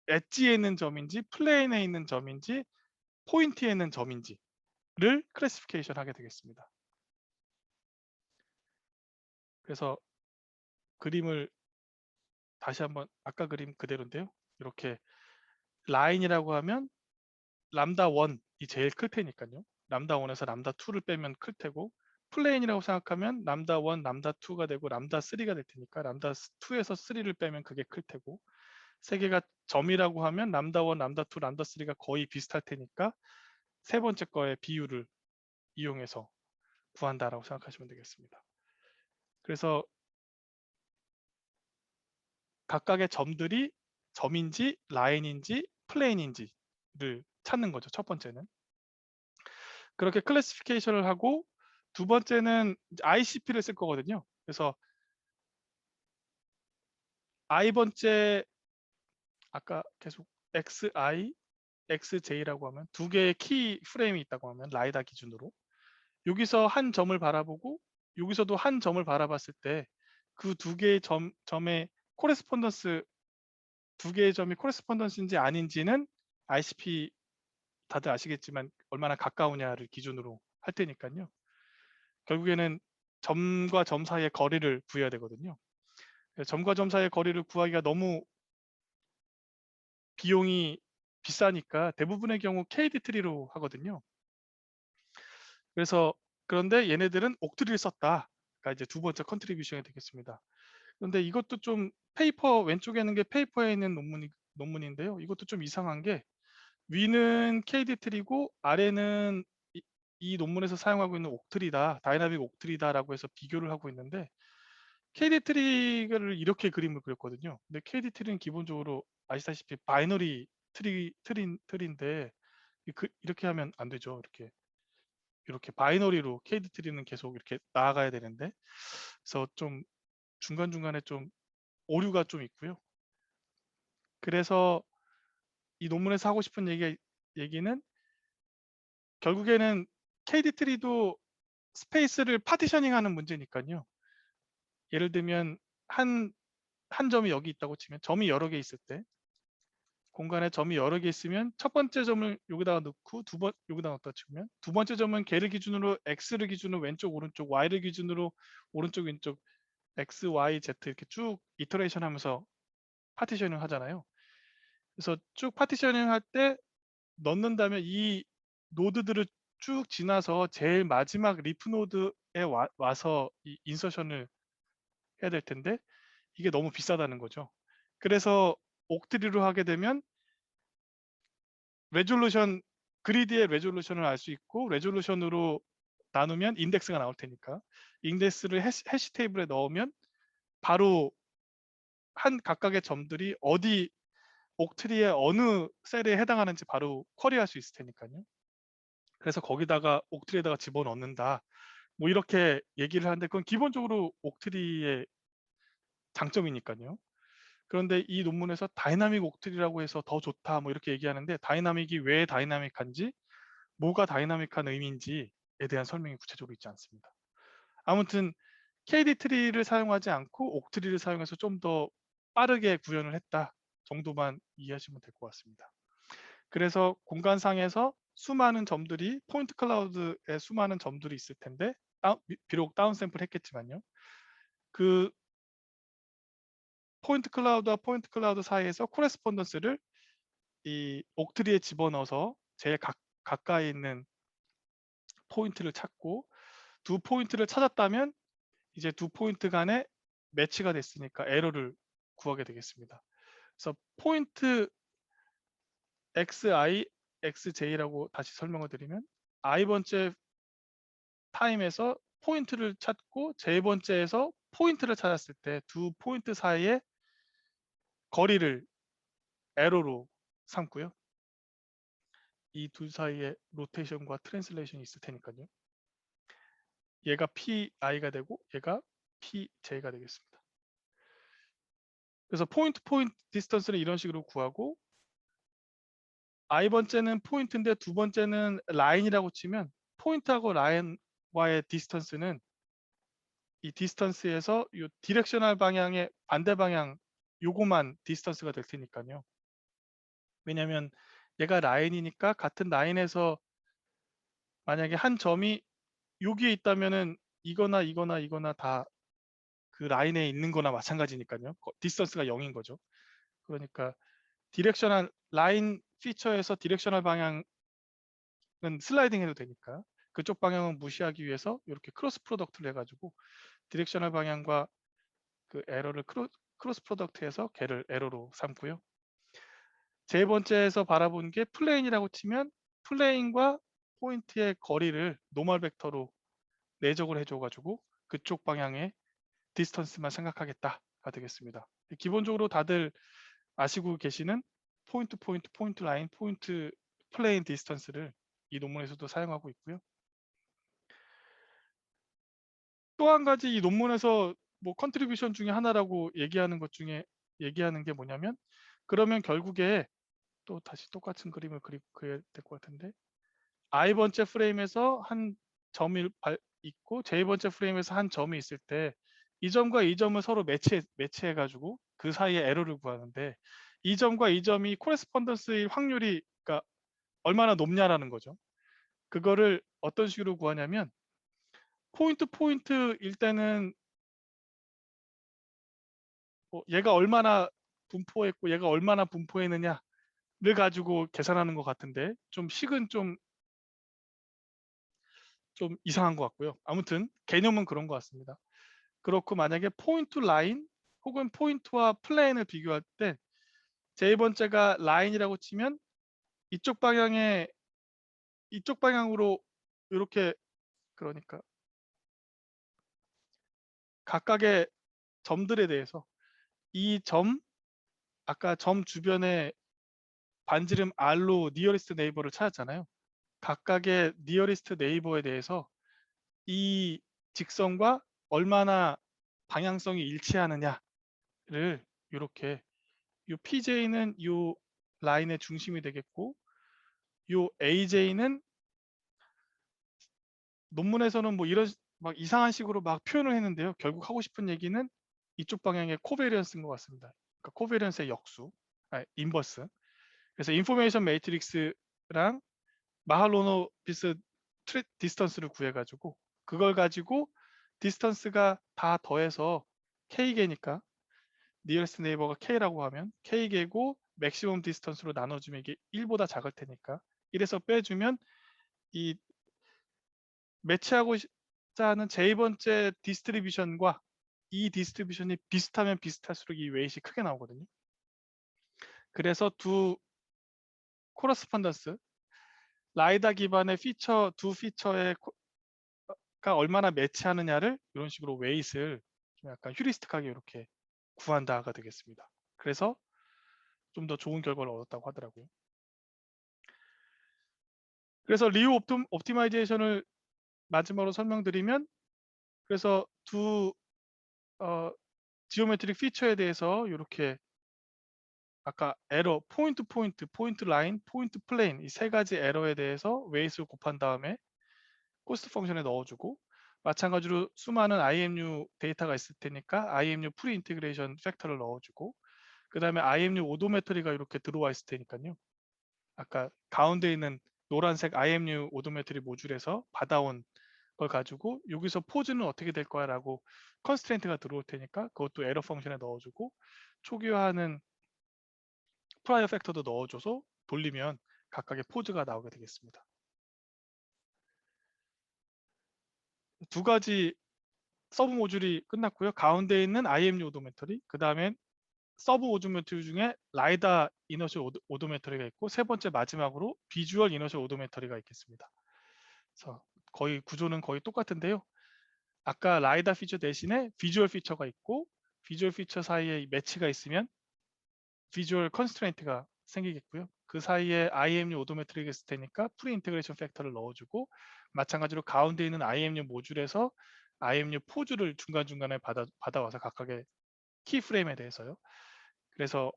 엣지에 있는 점인지 플레인에 있는 점인지 포인트에 있는 점인지를 클래시피케이션 하게 되겠습니다. 그래서 그림을 다시 한번 아까 그림 그대로인데요. 이렇게 라인이라고 하면 람다 1이 제일 클 테니까요. 람다 1에서 람다 2를 빼면 클 테고, 플레인이라고 생각하면 람다 1, 람다 2가 되고 람다 3가 될 테니까 람다 2에서 3를 빼면 그게 클 테고, 세 개가 점이라고 하면 람다 1, 람다 2, 람다 3가 거의 비슷할 테니까 세 번째 거의 비율을 이용해서 구한다라고 생각하시면 되겠습니다. 그래서 각각의 점들이 점인지 라인인지 플레인인지를 찾는 거죠. 첫 번째는. 그렇게 클래시피케이션을 하고 두 번째는 ICP를 쓸 거거든요. 그래서 I번째 아까 계속 XI, XJ라고 하면 두 개의 키 프레임이 있다고 하면 라이다 기준으로 여기서 한 점을 바라보고 여기서도 한 점을 바라봤을 때 그 두 개의 점의 코레스폰던스, 두 개의 점이 코레스폰던스인지 아닌지는 ICP 다들 아시겠지만 얼마나 가까우냐를 기준으로 할 테니까요. 결국에는 점과 점 사이의 거리를 구해야 되거든요. 점과 점 사이의 거리를 구하기가 너무 비용이 비싸니까 대부분의 경우 KD 트리로 하거든요. 그래서 그런데 얘네들은 옥트리를 썼다가 이제 두 번째 컨트리뷰션이 되겠습니다. 그런데 이것도 좀 페이퍼 왼쪽에 있는 게 페이퍼에 있는 논문인데요. 이것도 좀 이상한 게 위는 KD 트리고 아래는 이 논문에서 사용하고 있는 옥트리다, 다이나믹 옥트리다라고 해서 비교를 하고 있는데 KD 트리를 이렇게 그림을 그렸거든요. 근데 KD 트리는 기본적으로 아시다시피 바이너리 트리인데 이렇게 하면 안 되죠. 이렇게 바이너리로 KD 트리는 계속 이렇게 나아가야 되는데, 그래서 좀 중간중간에 좀 오류가 좀 있고요. 그래서 이 논문에서 하고 싶은 얘기는 결국에는 KD 트리도 스페이스를 파티셔닝하는 문제니까요. 예를 들면 한 점이 여기 있다고 치면 점이 여러 개 있을 때 공간에 점이 여러 개 있으면 첫 번째 점을 여기다가 넣고 여기다 넣었다 치면 두 번째 점은 걔를 기준으로 X를 기준으로 왼쪽 오른쪽, Y를 기준으로 오른쪽 왼쪽 X, Y, Z 이렇게 쭉 이터레이션 하면서 파티셔닝 하잖아요. 그래서 쭉 파티셔닝 할 때 넣는다면 이 노드들을 쭉 지나서 제일 마지막 리프 노드에 와서 이 인서션을 해야 될 텐데 이게 너무 비싸다는 거죠. 그래서 옥트리로 하게 되면 레졸루션, 그리드의 레졸루션을 알 수 있고 레졸루션으로 나누면 인덱스가 나올 테니까 인덱스를 해시 테이블에 넣으면 바로 한 각각의 점들이 어디 옥트리의 어느 셀에 해당하는지 바로 쿼리할 수 있을 테니까요. 그래서 거기다가 옥트리에다가 집어넣는다. 뭐 이렇게 얘기를 하는데 그건 기본적으로 옥트리의 장점이니까요. 그런데 이 논문에서 다이나믹 옥트리라고 해서 더 좋다 뭐 이렇게 얘기하는데 다이나믹이 왜 다이나믹한지 뭐가 다이나믹한 의미인지에 대한 설명이 구체적으로 있지 않습니다. 아무튼 KD 트리를 사용하지 않고 옥 트리를 사용해서 좀 더 빠르게 구현을 했다 정도만 이해하시면 될 것 같습니다. 그래서 공간상에서 수많은 점들이 포인트 클라우드에 수많은 점들이 있을 텐데 비록 다운 샘플 했겠지만요. 그 포인트 클라우드와 포인트 클라우드 사이에서 코레스폰던스를 이 옥트리에 집어넣어서 제일 가까이 있는 포인트를 찾고 두 포인트를 찾았다면 이제 두 포인트 간에 매치가 됐으니까 에러를 구하게 되겠습니다. 그래서 포인트 xi, xj라고 다시 설명을 드리면 i번째 타임에서 포인트를 찾고 j번째에서 포인트를 찾았을 때 두 포인트 사이의 거리를 에러로 삼고요. 이 둘 사이에 로테이션과 트랜슬레이션이 있을 테니까요. 얘가 PI가 되고 얘가 PJ가 되겠습니다. 그래서 포인트 디스턴스를 이런 식으로 구하고 i번째는 포인트인데 두 번째는 라인이라고 치면 포인트하고 라인과의 디스턴스는 이 디스턴스에서 이 디렉셔널 방향의 반대 방향 요거만 디스턴스가 될 테니까요. 왜냐하면 얘가 라인이니까 같은 라인에서 만약에 한 점이 여기에 있다면은 이거나 다 그 라인에 있는 거나 마찬가지니까요. 디스턴스가 0인 거죠. 그러니까 디렉셔널 라인 피처에서 디렉셔널 방향은 슬라이딩 해도 되니까 그쪽 방향은 무시하기 위해서 이렇게 크로스 프로덕트를 해가지고 디렉셔널 방향과 그 에러를 크로스 프로덕트해서 걔를 에러로 삼고요. 세 번째에서 바라본 게 플레인이라고 치면 플레인과 포인트의 거리를 노멀 벡터로 내적을 해줘가지고 그쪽 방향의 디스턴스만 생각하겠다가 되겠습니다. 기본적으로 다들 아시고 계시는 포인트 라인, 포인트 플레인 디스턴스를 이 논문에서도 사용하고 있고요. 또 한 가지 이 논문에서 뭐 컨트리뷰션 중에 하나라고 얘기하는 게 뭐냐면 그러면 결국에 또 다시 똑같은 그림을 그려야 될 것 같은데 i번째 프레임에서 한 점이 있고 j번째 프레임에서 한 점이 있을 때 이 점과 이 점을 서로 매치해가지고 그 사이에 에러를 구하는데 이 점과 이 점이 코레스폰던스일 확률이 그러니까 얼마나 높냐라는 거죠. 그거를 어떤 식으로 구하냐면 포인트일 때는 뭐 얘가 얼마나 분포했고 얘가 얼마나 분포했느냐를 가지고 계산하는 것 같은데 좀 식은 좀 이상한 것 같고요. 아무튼 개념은 그런 것 같습니다. 그렇고 만약에 포인트 라인 혹은 포인트와 플레인을 비교할 때 J번째가 라인이라고 치면 이쪽 방향으로 이렇게 그러니까 각각의 점들에 대해서 이 점 아까 점 주변에 반지름 R로 니어리스트 네이버를 찾았잖아요. 각각의 니어리스트 네이버에 대해서 이 직선과 얼마나 방향성이 일치하느냐를 이렇게 이 PJ는 이 라인의 중심이 되겠고 이 AJ는 논문에서는 뭐 이런 막 이상한 식으로 막 표현을 했는데요. 결국 하고 싶은 얘기는 이쪽 방향의 코베리언스인 것 같습니다. 그러니까 코베리언스의 역수, 인버스. 그래서 인포메이션 매트릭스랑 마할로노비스 디스턴스를 구해가지고 그걸 가지고 디스턴스가 다 더해서 K개니까 니어스트 네이버가 K라고 하면 K개고 맥시멈 디스턴스로 나눠주면 이게 1보다 작을 테니까 이래서 빼주면 이 매치하고자 하는 J번째 디스트리뷰션과 이 디스트리뷰션이 비슷하면 비슷할수록 이 웨이트이 크게 나오거든요. 그래서 두 코러스펀던스 라이다 기반의 두 피처의 가 얼마나 매치하느냐를 이런 식으로 웨이트를 좀 약간 휴리스틱하게 이렇게 구한다가 되겠습니다. 그래서 좀 더 좋은 결과를 얻었다고 하더라고요. 그래서 리우 옵티마이제이션을 마지막으로 설명드리면 그래서 두 지오메트릭 피처에 대해서 이렇게 아까 에러 포인트 라인, 포인트 플레인 이 세 가지 에러에 대해서 웨이트를 곱한 다음에 코스트 펑션에 넣어주고 마찬가지로 수많은 IMU 데이터가 있을 테니까 IMU 프리 인티그레이션 팩터를 넣어주고, 그 다음에 IMU 오도메트리가 이렇게 들어와 있을 테니까요. 아까 가운데 있는 노란색 IMU 오도메트리 모듈에서 받아온 걸 가지고 여기서 포즈는 어떻게 될 거야 라고 컨스트레인트가 들어올 테니까 그것도 에러 펑션에 넣어주고, 초기화하는 프라이어 팩터도 넣어줘서 돌리면 각각의 포즈가 나오게 되겠습니다. 두 가지 서브 모듈이 끝났고요. 가운데 있는 IMU 오도메트리, 그 다음에 서브 오도메트리 중에 라이다 이너셜 오도메트리가 있고, 세 번째 마지막으로 비주얼 이너셜 오도메트리가 있겠습니다. 그래서 거의 구조는 거의 똑같은데요. 아까 라이다 피처 대신에 비주얼 피처가 있고, 비주얼 피처 사이에 매치가 있으면 비주얼 컨스트레인트가 생기겠고요. 그 사이에 IMU 오도메트리가 있을 테니까 프리 인테그레이션 팩터를 넣어주고, 마찬가지로 가운데 있는 IMU 모듈에서 IMU 포즈를 중간중간에 받아와서 각각의 키 프레임에 대해서요. 그래서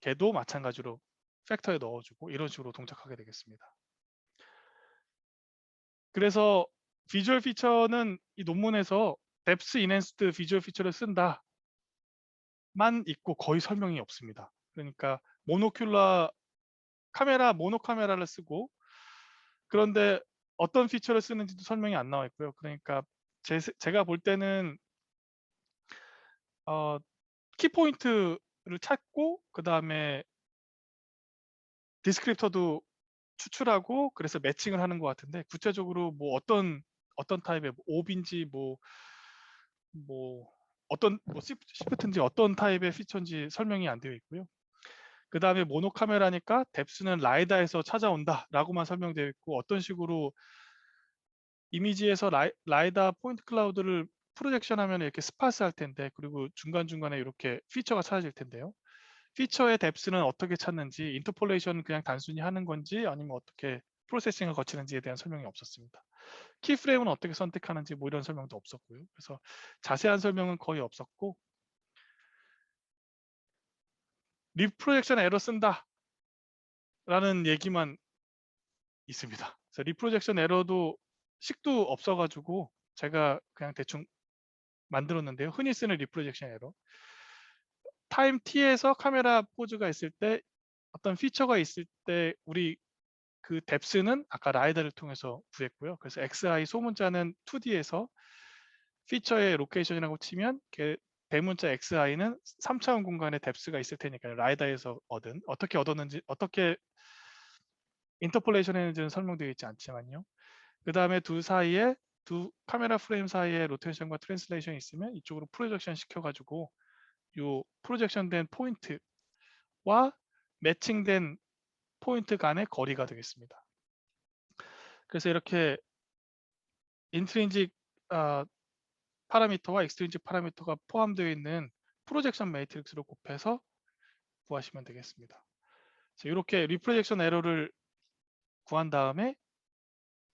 걔도 마찬가지로 팩터에 넣어주고 이런 식으로 동작하게 되겠습니다. 그래서 비주얼 피처는 이 논문에서 뎁스 인핸스드 비주얼 피처를 쓴다만 있고 거의 설명이 없습니다. 그러니까 모노큘러 카메라, 모노 카메라를 쓰고, 그런데 어떤 피처를 쓰는지도 설명이 안 나와 있고요. 그러니까 제가 볼 때는 키포인트를 찾고, 그 다음에 디스크립터도 추출하고, 그래서 매칭을 하는 것 같은데, 구체적으로 뭐 어떤 타입의 옵인지 뭐 어떤 시프트인지 어떤 타입의 피처인지 설명이 안 되어 있고요. 그 다음에 모노 카메라니까 뎁스는 라이다에서 찾아온다라고만 설명되어 있고, 어떤 식으로 이미지에서 라이다 포인트 클라우드를 프로젝션하면 이렇게 스파스 할 텐데, 그리고 중간중간에 이렇게 피처가 찾아질 텐데요. 피처의 뎁스는 어떻게 찾는지, 인터폴레이션 그냥 단순히 하는 건지 아니면 어떻게 프로세싱을 거치는지에 대한 설명이 없었습니다. 키프레임은 어떻게 선택하는지 뭐 이런 설명도 없었고요. 그래서 자세한 설명은 거의 없었고, 리프로젝션 에러 쓴다 라는 얘기만 있습니다. 그래서 리프로젝션 에러도 식도 없어가지고 제가 그냥 대충 만들었는데요. 흔히 쓰는 리프로젝션 에러. 타임 t에서 카메라 포즈가 있을 때, 어떤 피처가 있을 때 우리 그 뎁스는 아까 라이다를 통해서 구했고요. 그래서 xi 소문자는 2D에서 피처의 로케이션이라고 치면 대문자 xi는 3차원 공간에 뎁스가 있을 테니까요. 라이다에서 얻은, 어떻게 얻었는지, 어떻게 인터폴레이션 했는지는 설명되어 있지 않지만요. 그 다음에 두 카메라 프레임 사이에 로테이션과 트랜슬레이션이 있으면 이쪽으로 프로젝션 시켜가지고 이 프로젝션된 포인트와 매칭된 포인트 간의 거리가 되겠습니다. 그래서 이렇게 인트린직 파라미터와 익스트린직 파라미터가 포함되어 있는 프로젝션 매트릭스로 곱해서 구하시면 되겠습니다. 이렇게 리프로젝션 에러를 구한 다음에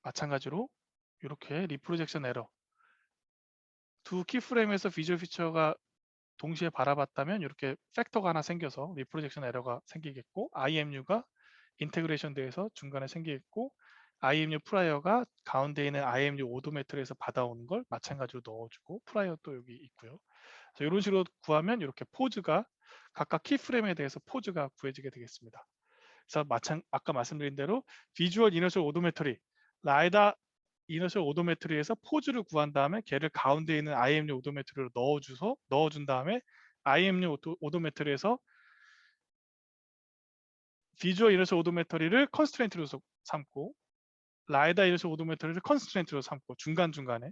마찬가지로 이렇게 리프로젝션 에러, 두 키프레임에서 비주얼 피처가 동시에 바라봤다면 이렇게 팩터가 하나 생겨서 리프로젝션 에러가 생기겠고, IMU가 인테그레이션 돼서 중간에 생기겠고, IMU 프라이어가 가운데 있는 IMU 오도메트리에서 받아오는 걸 마찬가지로 넣어주고, 프라이어 또 여기 있고요. 그래서 이런 식으로 구하면 이렇게 포즈가 각각 키프레임에 대해서 포즈가 구해지게 되겠습니다. 그래서 아까 말씀드린 대로 비주얼 이너셜 오도메트리, 라이다 이너셜 오도메트리에서 포즈를 구한 다음에 걔를 가운데 있는 IMU 오도메트리로 넣어준 다음에 IMU 오도메트리에서 비주얼 이너셜 오도메트리를 컨스트레인트로 삼고, 라이다 이너셜 오도메트리를 컨스트레인트로 삼고, 중간중간에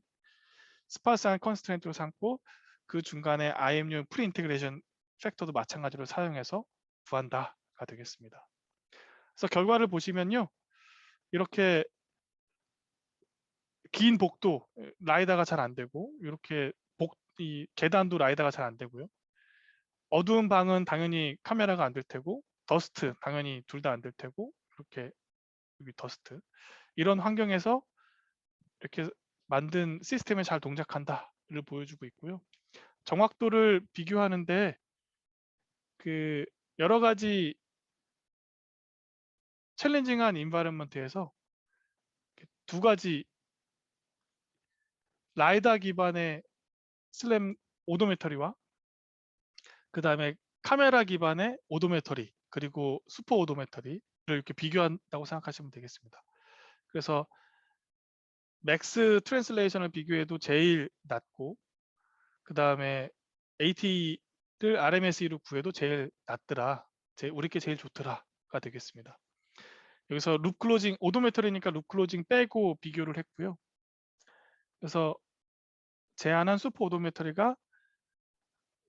스파스한 컨스트레인트로 삼고, 그 중간에 IMU 프리 인테그레이션 팩터도 마찬가지로 사용해서 구한다가 되겠습니다. 그래서 결과를 보시면요, 이렇게 긴 복도 라이다가 잘 안 되고, 이렇게 이 계단도 라이다가 잘 안 되고요. 어두운 방은 당연히 카메라가 안 될 테고, 더스트 당연히 둘 다 안 될 테고, 이렇게 여기 더스트, 이런 환경에서 이렇게 만든 시스템에 잘 동작한다를 보여주고 있고요. 정확도를 비교하는데 그 여러 가지 챌린징한 인바이런먼트에서 두 가지 라이다 기반의 슬램 오도메터리와 그다음에 카메라 기반의 오도메터리 그리고 슈퍼 오도메터리를 이렇게 비교한다고 생각하시면 되겠습니다. 그래서 맥스 트랜슬레이션을 비교해도 제일 낮고 그다음에 AT를 RMSE로 구해도 제일 낮더라. 우리께 제일 좋더라가 되겠습니다. 여기서 룹 클로징 오도메터리니까 룹 클로징 빼고 비교를 했고요. 그래서 제안한 슈퍼 오도메터리가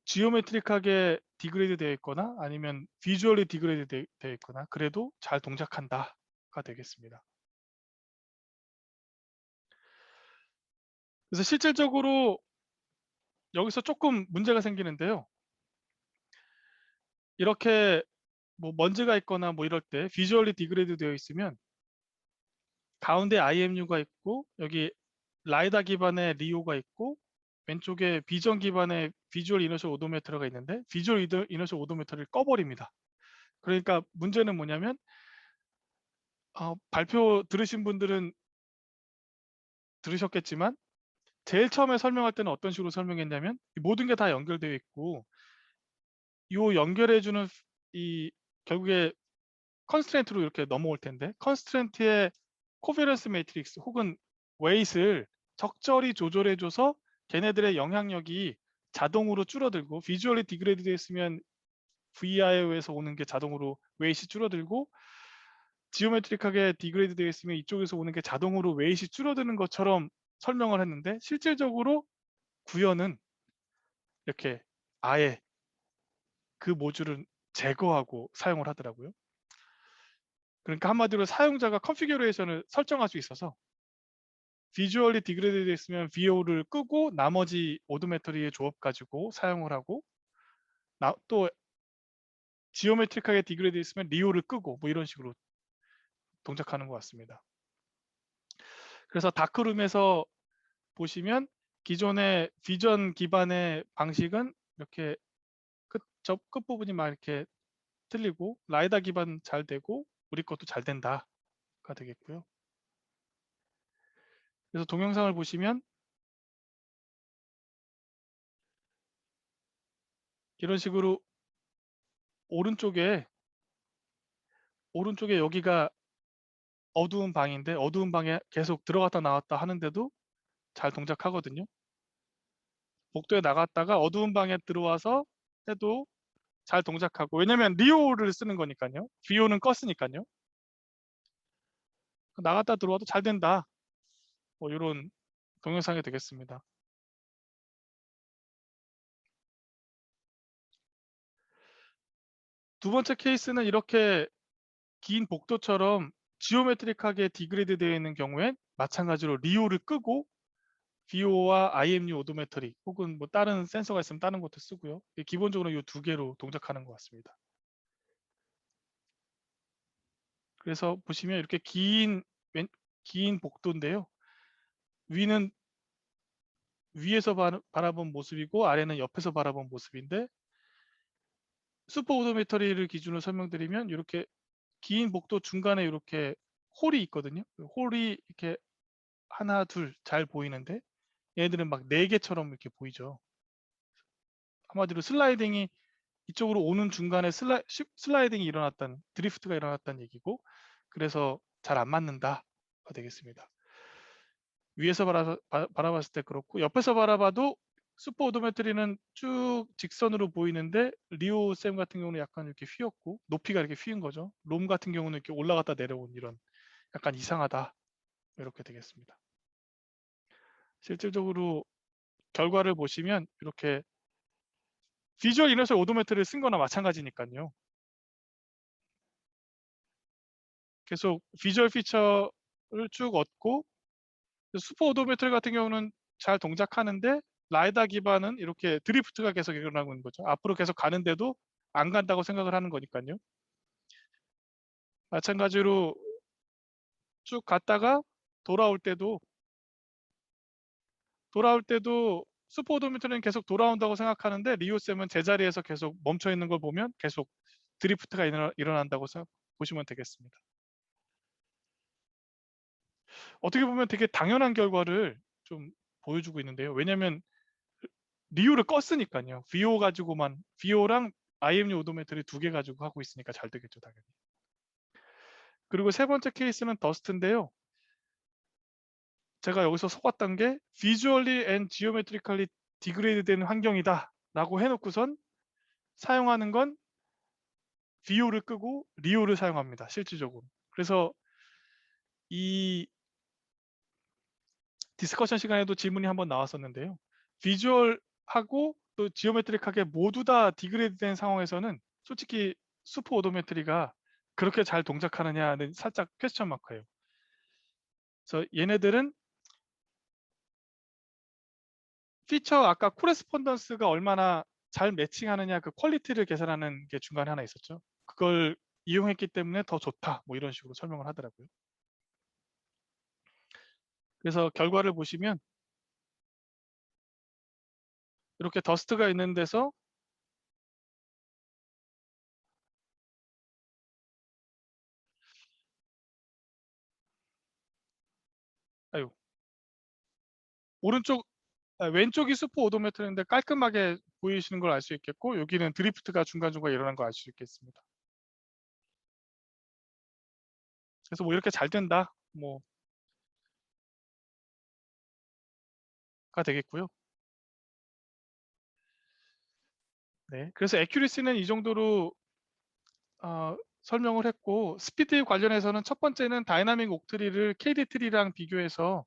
지오메트릭하게 디그레이드 되어 있거나 아니면 비주얼리 디그레이드 되어 있거나 그래도 잘 동작한다가 되겠습니다. 그래서 실질적으로 여기서 조금 문제가 생기는데요. 이렇게 뭐 먼지가 있거나 뭐 이럴 때 비주얼리 디그레이드 되어 있으면 가운데 IMU가 있고 여기 라이다 기반의 리오가 있고 왼쪽에 비전 기반의 비주얼 이너셜 오도메터가 있는데 비주얼 이너셜 오도메터를 꺼버립니다. 그러니까 문제는 뭐냐면 발표 들으신 분들은 들으셨겠지만 제일 처음에 설명할 때는 어떤 식으로 설명했냐면 모든 게 다 연결되어 있고 이 연결해주는 이 결국에 컨스트레인트로 이렇게 넘어올 텐데 컨스트레인트의 코베런스 매트릭스 혹은 웨이트를 적절히 조절해줘서 걔네들의 영향력이 자동으로 줄어들고 비주얼리 디그레이드 됐으면 VIO에서 오는 게 자동으로 웨이트이 줄어들고 지오메트릭하게 디그레이드 되어 있으면 이쪽에서 오는 게 자동으로 웨이트이 줄어드는 것처럼 설명을 했는데 실질적으로 구현은 이렇게 아예 그 모듈은 제거하고 사용을 하더라고요. 그러니까 한마디로 사용자가 컨피규레이션을 설정할 수 있어서 비주얼리 디그레이드 되어 있으면 VO를 끄고 나머지 오도메터리의 조합 가지고 사용을 하고 또 지오메트릭하게 디그레이드 되어 있으면 리오를 끄고 뭐 이런 식으로 동작하는 것 같습니다. 그래서 다크룸에서 보시면 기존의 비전 기반의 방식은 이렇게 끝부분이 막 이렇게 틀리고 라이다 기반 잘 되고 우리 것도 잘 된다가 되겠고요. 그래서 동영상을 보시면 이런 식으로 오른쪽에 여기가 어두운 방인데 어두운 방에 계속 들어갔다 나왔다 하는데도 잘 동작하거든요. 복도에 나갔다가 어두운 방에 들어와서 해도 잘 동작하고 왜냐면 리오를 쓰는 거니까요. VO는 껐으니까요. 나갔다 들어와도 잘 된다. 뭐 이런 동영상이 되겠습니다. 두 번째 케이스는 이렇게 긴 복도처럼 지오메트릭하게 디그레이드 되어 있는 경우엔 마찬가지로 리오를 끄고 VO와 IMU 오도메터리 혹은 뭐 다른 센서가 있으면 다른 것도 쓰고요. 기본적으로 이 두 개로 동작하는 것 같습니다. 그래서 보시면 이렇게 긴 복도인데요. 위는 위에서 바라본 모습이고 아래는 옆에서 바라본 모습인데 슈퍼 오도메터리를 기준으로 설명드리면 이렇게 긴 복도 중간에 이렇게 홀이 있거든요. 홀이 이렇게 하나, 둘 잘 보이는데 얘네들은 막 4개처럼 이렇게 보이죠. 한마디로 슬라이딩이 이쪽으로 오는 중간에 슬라이딩이 일어났다는 드리프트가 일어났다는 얘기고 그래서 잘 안 맞는다가 되겠습니다. 위에서 바라봤을 때 그렇고 옆에서 바라봐도 슈퍼 오도메트리는 쭉 직선으로 보이는데 리오 쌤 같은 경우는 약간 이렇게 휘었고 높이가 이렇게 휘은 거죠. 롬 같은 경우는 이렇게 올라갔다 내려온 이런 약간 이상하다 이렇게 되겠습니다. 실질적으로 결과를 보시면 이렇게 비주얼 이너셜 오도메트리를 쓴 거나 마찬가지니까요. 계속 비주얼 피처를 쭉 얻고 슈퍼 오도메트리 같은 경우는 잘 동작하는데 라이다 기반은 이렇게 드리프트가 계속 일어나고 있는 거죠. 앞으로 계속 가는데도 안 간다고 생각을 하는 거니까요. 마찬가지로 쭉 갔다가 돌아올 때도 슈퍼 오도메트리는 계속 돌아온다고 생각하는데 리오쌤은 제자리에서 계속 멈춰 있는 걸 보면 계속 드리프트가 일어난다고 보시면 되겠습니다. 어떻게 보면 되게 당연한 결과를 좀 보여주고 있는데요. 왜냐면 리오를 껐으니까요. VO 가지고만 VO랑 IMU 오도메트리 2개 가지고 하고 있으니까 잘 되겠죠, 당연히. 그리고 세 번째 케이스는 더스트인데요. 제가 여기서 속았던 게 Visually and Geometrically Degrade 된 환경이다 라고 해놓고선 사용하는 건 VO를 끄고 리오를 사용합니다, 실질적으로. 그래서 이 디스커션 시간에도 질문이 한번 나왔었는데요. 비주얼하고 또 지오메트릭하게 모두 다 디그레이드 된 상황에서는 솔직히 슈퍼 오도메트리가 그렇게 잘 동작하느냐는 살짝 퀘스천 마크예요. 그래서 얘네들은 피처 아까 코레스폰던스가 얼마나 잘 매칭하느냐 그 퀄리티를 계산하는 게 중간에 하나 있었죠. 그걸 이용했기 때문에 더 좋다 뭐 이런 식으로 설명을 하더라고요. 그래서 결과를 보시면 이렇게 더스트가 있는 데서 아유 오른쪽 왼쪽이 슈퍼 오도메트리인데 깔끔하게 보이시는 걸 알 수 있겠고 여기는 드리프트가 중간중간 일어난 걸 알 수 있겠습니다. 그래서 뭐 이렇게 잘 된다 뭐가 되겠고요. 네, 그래서 애큐리시는 이 정도로 설명을 했고 스피드 관련해서는 첫 번째는 다이나믹 옥트리를 KD 트리랑 비교해서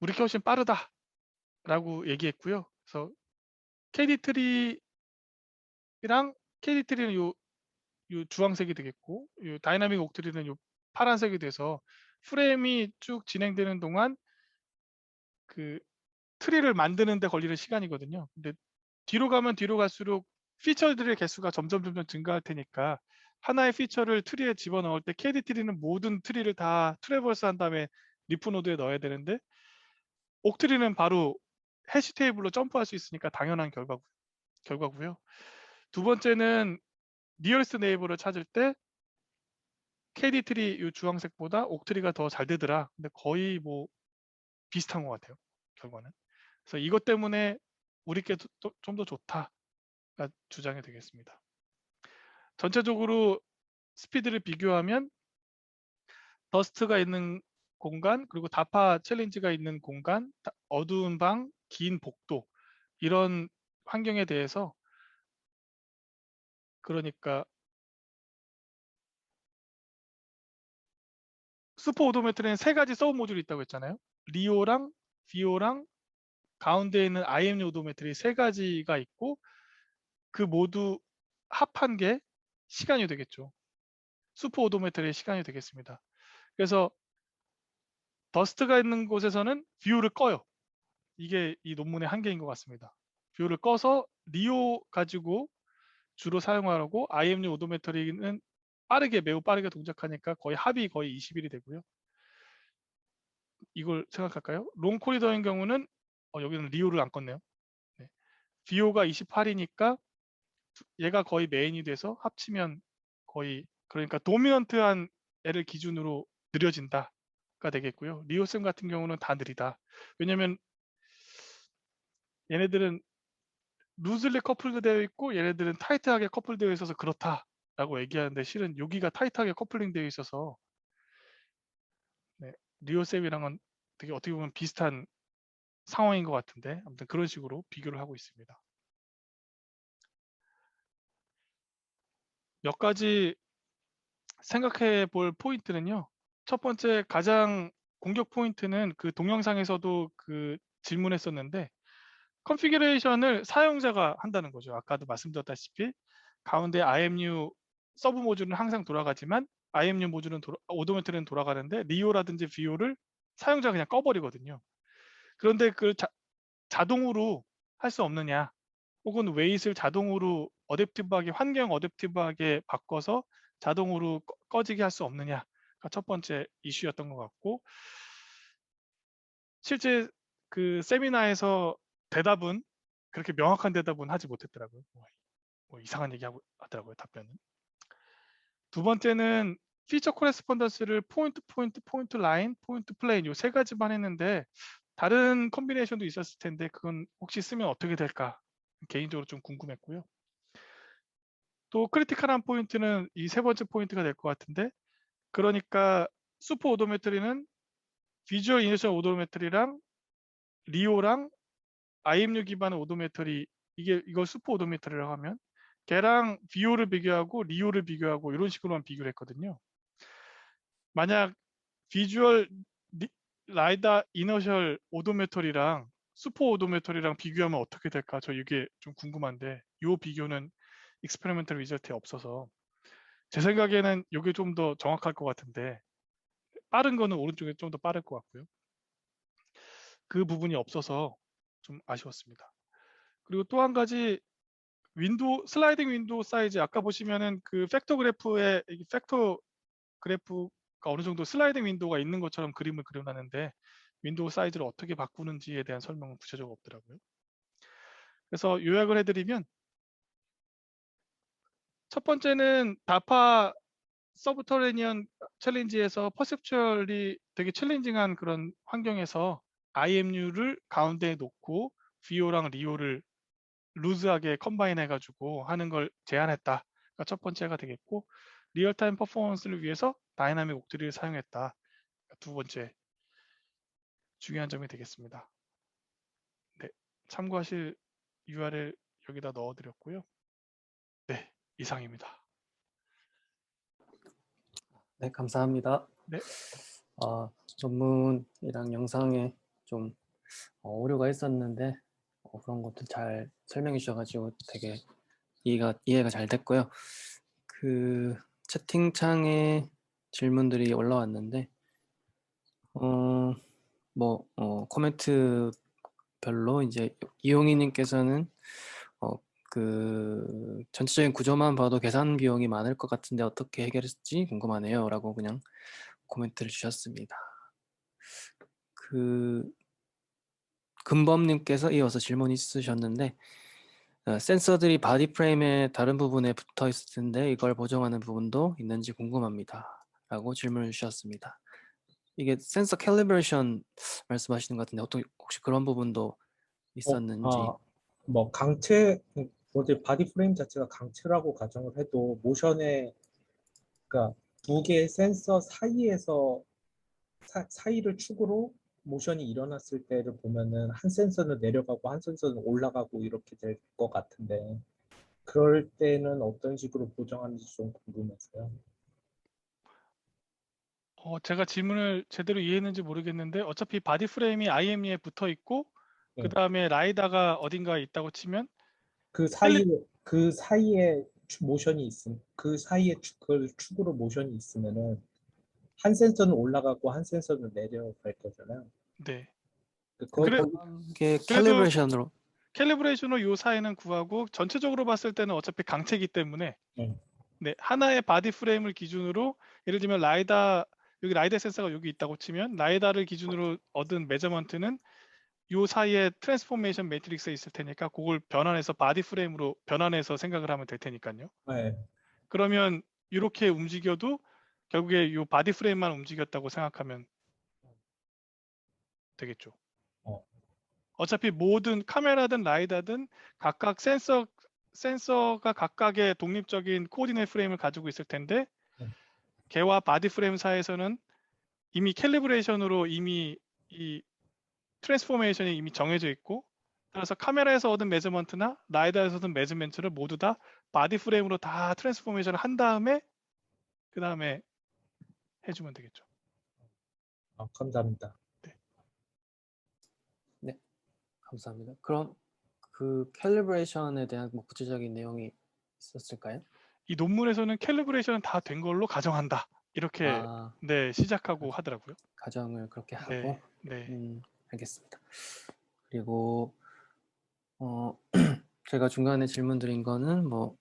우리 게 훨씬 빠르다라고 얘기했고요. 그래서 KD 트리랑 KD 트리는 요 주황색이 되겠고 요 다이나믹 옥트리는 요 파란색이 돼서 프레임이 쭉 진행되는 동안 그 트리를 만드는 데 걸리는 시간이거든요. 근데 뒤로 가면 뒤로 갈수록 피처들의 개수가 점점 증가할 테니까 하나의 피처를 트리에 집어넣을 때 KD 트리는 모든 트리를 다 트래버스 한 다음에 리프 노드에 넣어야 되는데 옥트리는 바로 해시 테이블로 점프할 수 있으니까 당연한 결과고요. 두 번째는 니어리스트 네이버를 찾을 때 KD 트리 이 주황색보다 옥트리가 더 잘 되더라. 근데 거의 뭐 비슷한 것 같아요, 결과는. 그래서 이것 때문에 우리께 좀 더 좋다가 주장이 되겠습니다. 전체적으로 스피드를 비교하면 더스트가 있는 공간 그리고 다파 챌린지가 있는 공간, 어두운 방, 긴 복도 이런 환경에 대해서 그러니까 슈퍼 오도메트리는 세 가지 서브 모듈이 있다고 했잖아요. 리오랑 비오랑 가운데 있는 IMU 오도메트리 세 가지가 있고 그 모두 합한 게 시간이 되겠죠. 슈퍼 오도메트리의 시간이 되겠습니다. 그래서 더스트가 있는 곳에서는 뷰를 꺼요. 이게 이 논문의 한계인 것 같습니다. 뷰를 꺼서 리오 가지고 주로 사용하라고 IMU 오도메트리는 매우 빠르게 동작하니까 거의 합이 거의 20일이 되고요. 이걸 생각할까요? 롱 코리더인 경우는 여기는 리오를 안 껐네요. 네. VO가 28이니까 얘가 거의 메인이 돼서 합치면 거의 그러니까 도미넌트한 애를 기준으로 느려진다가 되겠고요. 리오쌤 같은 경우는 다 느리다. 왜냐면 얘네들은 루즐리 커플도 되어 있고 얘네들은 타이트하게 커플되어 있어서 그렇다라고 얘기하는데 실은 여기가 타이트하게 커플링 되어 있어서 네, 리오쌤이랑은 되게 어떻게 보면 비슷한 상황인 것 같은데 아무튼 그런 식으로 비교를 하고 있습니다. 몇 가지 생각해 볼 포인트는요. 첫 번째 가장 공격 포인트는 그 동영상에서도 그 질문했었는데 컨피규레이션을 사용자가 한다는 거죠. 아까도 말씀드렸다시피 가운데 IMU 서브 모듈은 항상 돌아가지만 IMU 모듈은 오도메트리는 돌아가는데 리오라든지 VO를 사용자가 그냥 꺼버리거든요. 그런데 그 자동으로 할 수 없느냐 혹은 웨이트를 자동으로 어댑티브하게 환경 어댑티브하게 바꿔서 자동으로 꺼지게 할 수 없느냐가 첫 번째 이슈였던 것 같고 실제 그 세미나에서 대답은 그렇게 명확한 대답은 하지 못했더라고요. 뭐 이상한 얘기하고 하더라고요, 답변은. 두 번째는 피처 코레스폰던스를 포인트, 포인트, 포인트 라인, 포인트 플레인 요 세 가지만 했는데 다른 컨비네이션도 있었을 텐데 그건 혹시 쓰면 어떻게 될까 개인적으로 좀 궁금했고요. 또 크리티컬한 포인트는 이 세 번째 포인트가 될 것 같은데 그러니까 슈퍼 오도메트리는 비주얼 이니셜 오도메트리랑 리오랑 IMU 기반의 오도메트리 이걸 슈퍼 오도메트리라고 하면 걔랑 비오를 비교하고 리오를 비교하고 이런 식으로만 비교를 했거든요. 만약 비주얼 라이다 이너셜 오도메터리랑 슈퍼 오도메터리랑 비교하면 어떻게 될까? 저 이게 좀 궁금한데 이 비교는 익스페리멘털 리저트에 없어서 제 생각에는 이게 좀 더 정확할 것 같은데 빠른 거는 오른쪽에 좀 더 빠를 것 같고요. 그 부분이 없어서 좀 아쉬웠습니다. 그리고 또 한 가지 슬라이딩 윈도우 사이즈 아까 보시면은 그 팩터 그래프에 팩터 그래프가 어느 정도 슬라이딩 윈도우가 있는 것처럼 그림을 그려놨는데 윈도우 사이즈를 어떻게 바꾸는지에 대한 설명은 구체적으로 없더라고요. 그래서 요약을 해드리면 첫 번째는 다파 서브터레니언 챌린지에서 퍼셉추얼이 되게 챌린징한 그런 환경에서 IMU를 가운데에 놓고 VO랑 리오를 루즈하게 컴바인 해가지고 하는 걸 제안했다. 가 첫 번째가 되겠고 리얼타임 퍼포먼스를 위해서 다이나믹 옥트리를 사용했다. 두 번째 중요한 점이 되겠습니다. 네, 참고하실 URL 여기다 넣어드렸고요. 네, 이상입니다. 네, 감사합니다. 네, 논문이랑 영상에 좀 오류가 있었는데 그런 것도 잘 설명해 주셔가지고 되게 이해가 잘 됐고요. 그 채팅창에 질문들이 올라왔는데 코멘트 별로 이제 이용희님께서는 그 전체적인 구조만 봐도 계산 비용이 많을 것 같은데 어떻게 해결했을지 궁금하네요 라고 그냥 코멘트를 주셨습니다. 그 금범님께서 이어서 질문 있으셨는데 센서들이 바디 프레임의 다른 부분에 붙어 있을 텐데 이걸 보정하는 부분도 있는지 궁금합니다 라고 질문을 주셨습니다. 이게 센서 캘리브레이션 말씀하시는 것 같은데 혹시 그런 부분도 있었는지. 뭐 강체, 어제 바디 프레임 자체가 강체라고 가정을 해도 모션에, 그러니까 두 개의 센서 사이에서 사이를 축으로 모션이 일어났을 때를 보면은 한 센서는 내려가고 한 센서는 올라가고 이렇게 될 것 같은데 그럴 때는 어떤 식으로 보정하는지 좀 궁금해서요. 제가 질문을 제대로 이해했는지 모르겠는데 어차피 바디 프레임이 IME에 붙어 있고 네. 그 다음에 라이다가 어딘가에 있다고 치면 그 사이에 모션이 있음, 그 사이에 그 축으로 모션이 있으면은 한 센서는 올라가고 한 센서는 내려갈 거잖아요. 네. 거기 이게 그래도 캘리브레이션으로 캘리브레이션으로 요 사이는 구하고 전체적으로 봤을 때는 어차피 강체이기 때문에 네. 네, 하나의 바디 프레임을 기준으로 예를 들면 여기 라이다 센서가 여기 있다고 치면 라이다를 기준으로 얻은 메저먼트는 요 사이에 트랜스포메이션 매트릭스에 있을 테니까 그걸 변환해서 바디 프레임으로 변환해서 생각을 하면 될 테니까요. 네. 그러면 이렇게 움직여도 결국에 요 바디 프레임만 움직였다고 생각하면 되겠죠. 어. 어차피 모든 카메라든 라이다든 각각 센서가 각각의 독립적인 코오디네이트 프레임을 가지고 있을 텐데 걔와 바디 프레임 사이에서는 이미 캘리브레이션으로 이미 이 트랜스포메이션이 이미 정해져 있고 따라서 카메라에서 얻은 메저먼트나 라이다에서 얻은 메저먼트를 모두 다 바디 프레임으로 다 트랜스포메이션을 한 다음에 그 다음에 해주면 되겠죠. 감사합니다. 네, 감사합니다. 그럼 그 캘리브레이션에 대한 뭐 구체적인 내용이 있었을까요? 이 논문에서는 캘리브레이션은 다 된 걸로 가정한다. 이렇게 네, 시작하고 하더라고요. 가정을 그렇게 네, 하고. 네. 알겠습니다. 그리고 제가 중간에 질문 드린 거는 뭐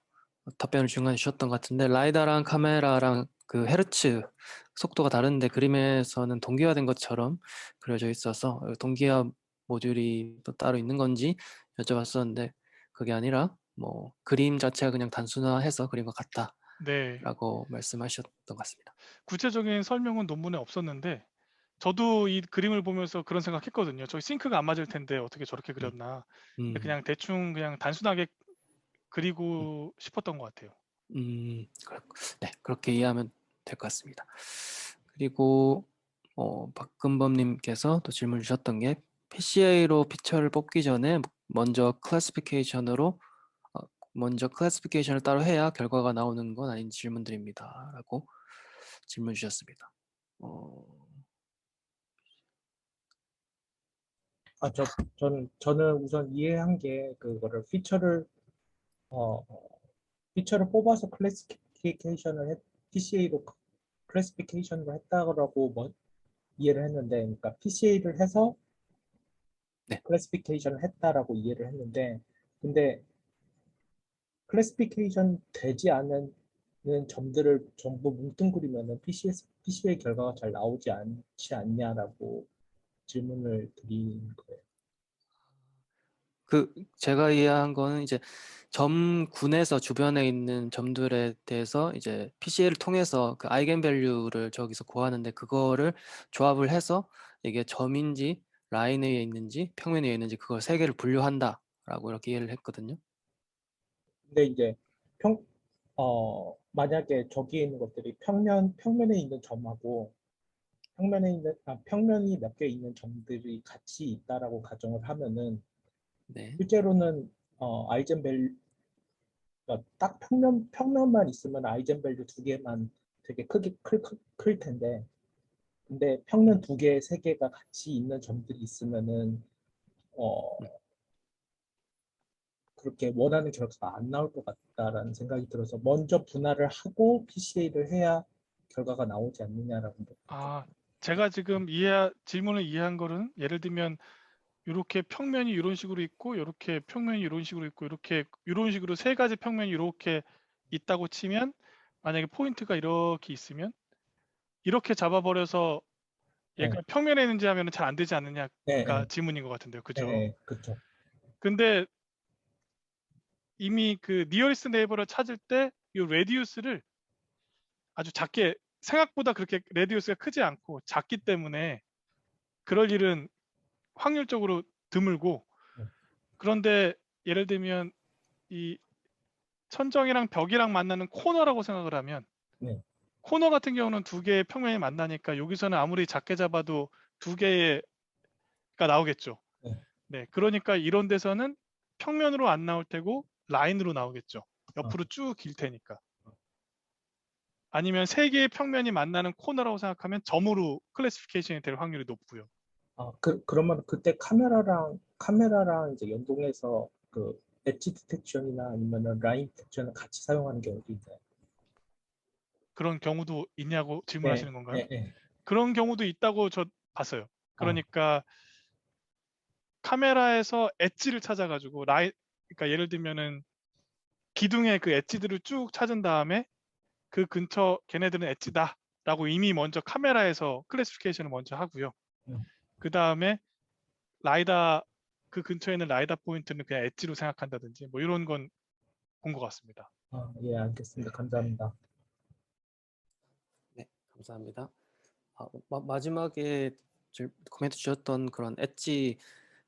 답변을 중간에 주셨던 것 같은데 라이다랑 카메라랑 그 헤르츠 속도가 다른데 그림에서는 동기화된 것처럼 그려져 있어서 동기화 모듈이 또 따로 있는 건지 여쭤봤었는데 그게 아니라 뭐 그림 자체가 그냥 단순화해서 그린 것 같다 네. 말씀하셨던 것 같습니다. 구체적인 설명은 논문에 없었는데 저도 이 그림을 보면서 그런 생각했거든요. 저기 싱크가 안 맞을 텐데 어떻게 저렇게 그렸나. 음, 그냥 대충 그냥 단순하게 음, 그리고 싶었던 것 같아요. 네, 그렇게 이해하면 될 것 같습니다. 그리고 박근범님께서 또 질문 주셨던 게 PCA로 피처를 뽑기 전에 먼저 클래시피케이션을 따로 해야 결과가 나오는 건 아닌지 질문드립니다. 라고 질문 주셨습니다. 저는 우선 이해한 게 그거를 어, 피처를 뽑아서 PCA로 클래시피케이션을 했다고 이해를 했는데, 그러니까 PCA를 해서 네, 클래시피케이션을 했다라고 이해를 했는데, 근데 클래시피케이션 되지 않은 점들을 전부 뭉뚱그리면은 PCA 결과가 잘 나오지 않지 않냐라고 질문을 드린 거예요. 제가 이해한 거는 이제 점군에서 주변에 있는 점들에 대해서 이제 PCA를 통해서 그 아이겐밸류를 저기서 구하는데 그거를 조합을 해서 이게 점인지 라인 위에 있는지 평면 위에 있는지 그걸 세 개를 분류한다라고 이렇게 이해를 했거든요. 근데 이제 만약에 저기에 있는 것들이 평면에 있는 점하고 평면이 몇 개 있는 점들이 같이 있다라고 가정을 하면은 네, 실제로는 아이젠밸류 그러니까 딱 평면만 있으면 아이젠밸류 두 개만 되게 클 텐데, 근데 평면 두 개, 세 개가 같이 있는 점들이 있으면은 어, 음, 그렇게 원하는 결과가 안 나올 것 같다라는 생각이 들어서 먼저 분할을 하고 PCA를 해야 결과가 나오지 않느냐라고 좀. 아, 제가 지금 질문을 이해한 거는 예를 들면 이렇게 평면이 이런 식으로 있고 이렇게 평면이 이런 식으로 있고 이런 식으로 세 가지 평면이 이렇게 있다고 치면 만약에 포인트가 이렇게 있으면 이렇게 잡아버려서 네, 얘가 평면에 있는지 하면 잘 안 되지 네, 않느냐가 네, 질문인 것 같은데요. 네, 그죠? 네, 그렇죠. 근데 이미 그 니어리스트 네이버를 찾을 때 이 레디우스를 아주 작게 생각보다 그렇게 레디우스가 크지 않고 작기 때문에 그럴 일은 확률적으로 드물고 네, 그런데 예를 들면 이 천정이랑 벽이랑 만나는 코너라고 생각을 하면 네, 코너 같은 경우는 두 개의 평면이 만나니까 여기서는 아무리 작게 잡아도 두 개가 나오겠죠. 네. 네, 그러니까 이런 데서는 평면으로 안 나올 테고 라인으로 나오겠죠. 아, 옆으로 쭉 길 테니까. 아니면 세 개의 평면이 만나는 코너라고 생각하면 점으로 클래시피케이션이 될 확률이 높고요. 그러면 그때 카메라랑 이제 연동해서 그 엣지 디텍션이나 아니면은 라인 디텍션을 같이 사용하는 경우도 있나요? 그런 경우도 있냐고 네, 질문하시는 건가요? 네, 네. 그런 경우도 있다고 저 봤어요. 아, 그러니까 카메라에서 엣지를 찾아가지고 그러니까 예를 들면은 기둥의 그 엣지들을 쭉 찾은 다음에 그 근처 걔네들은 엣지다라고 이미 먼저 카메라에서 클래시피케이션을 먼저 하고요. 음. 그 다음에 라이다 그 근처에 있는 라이다 포인트는 그냥 엣지로 생각한다든지 뭐 이런 건 본 것 같습니다. 예, 알겠습니다. 네. 감사합니다. 네, 감사합니다. 마지막에 코멘트 주셨던 그런 엣지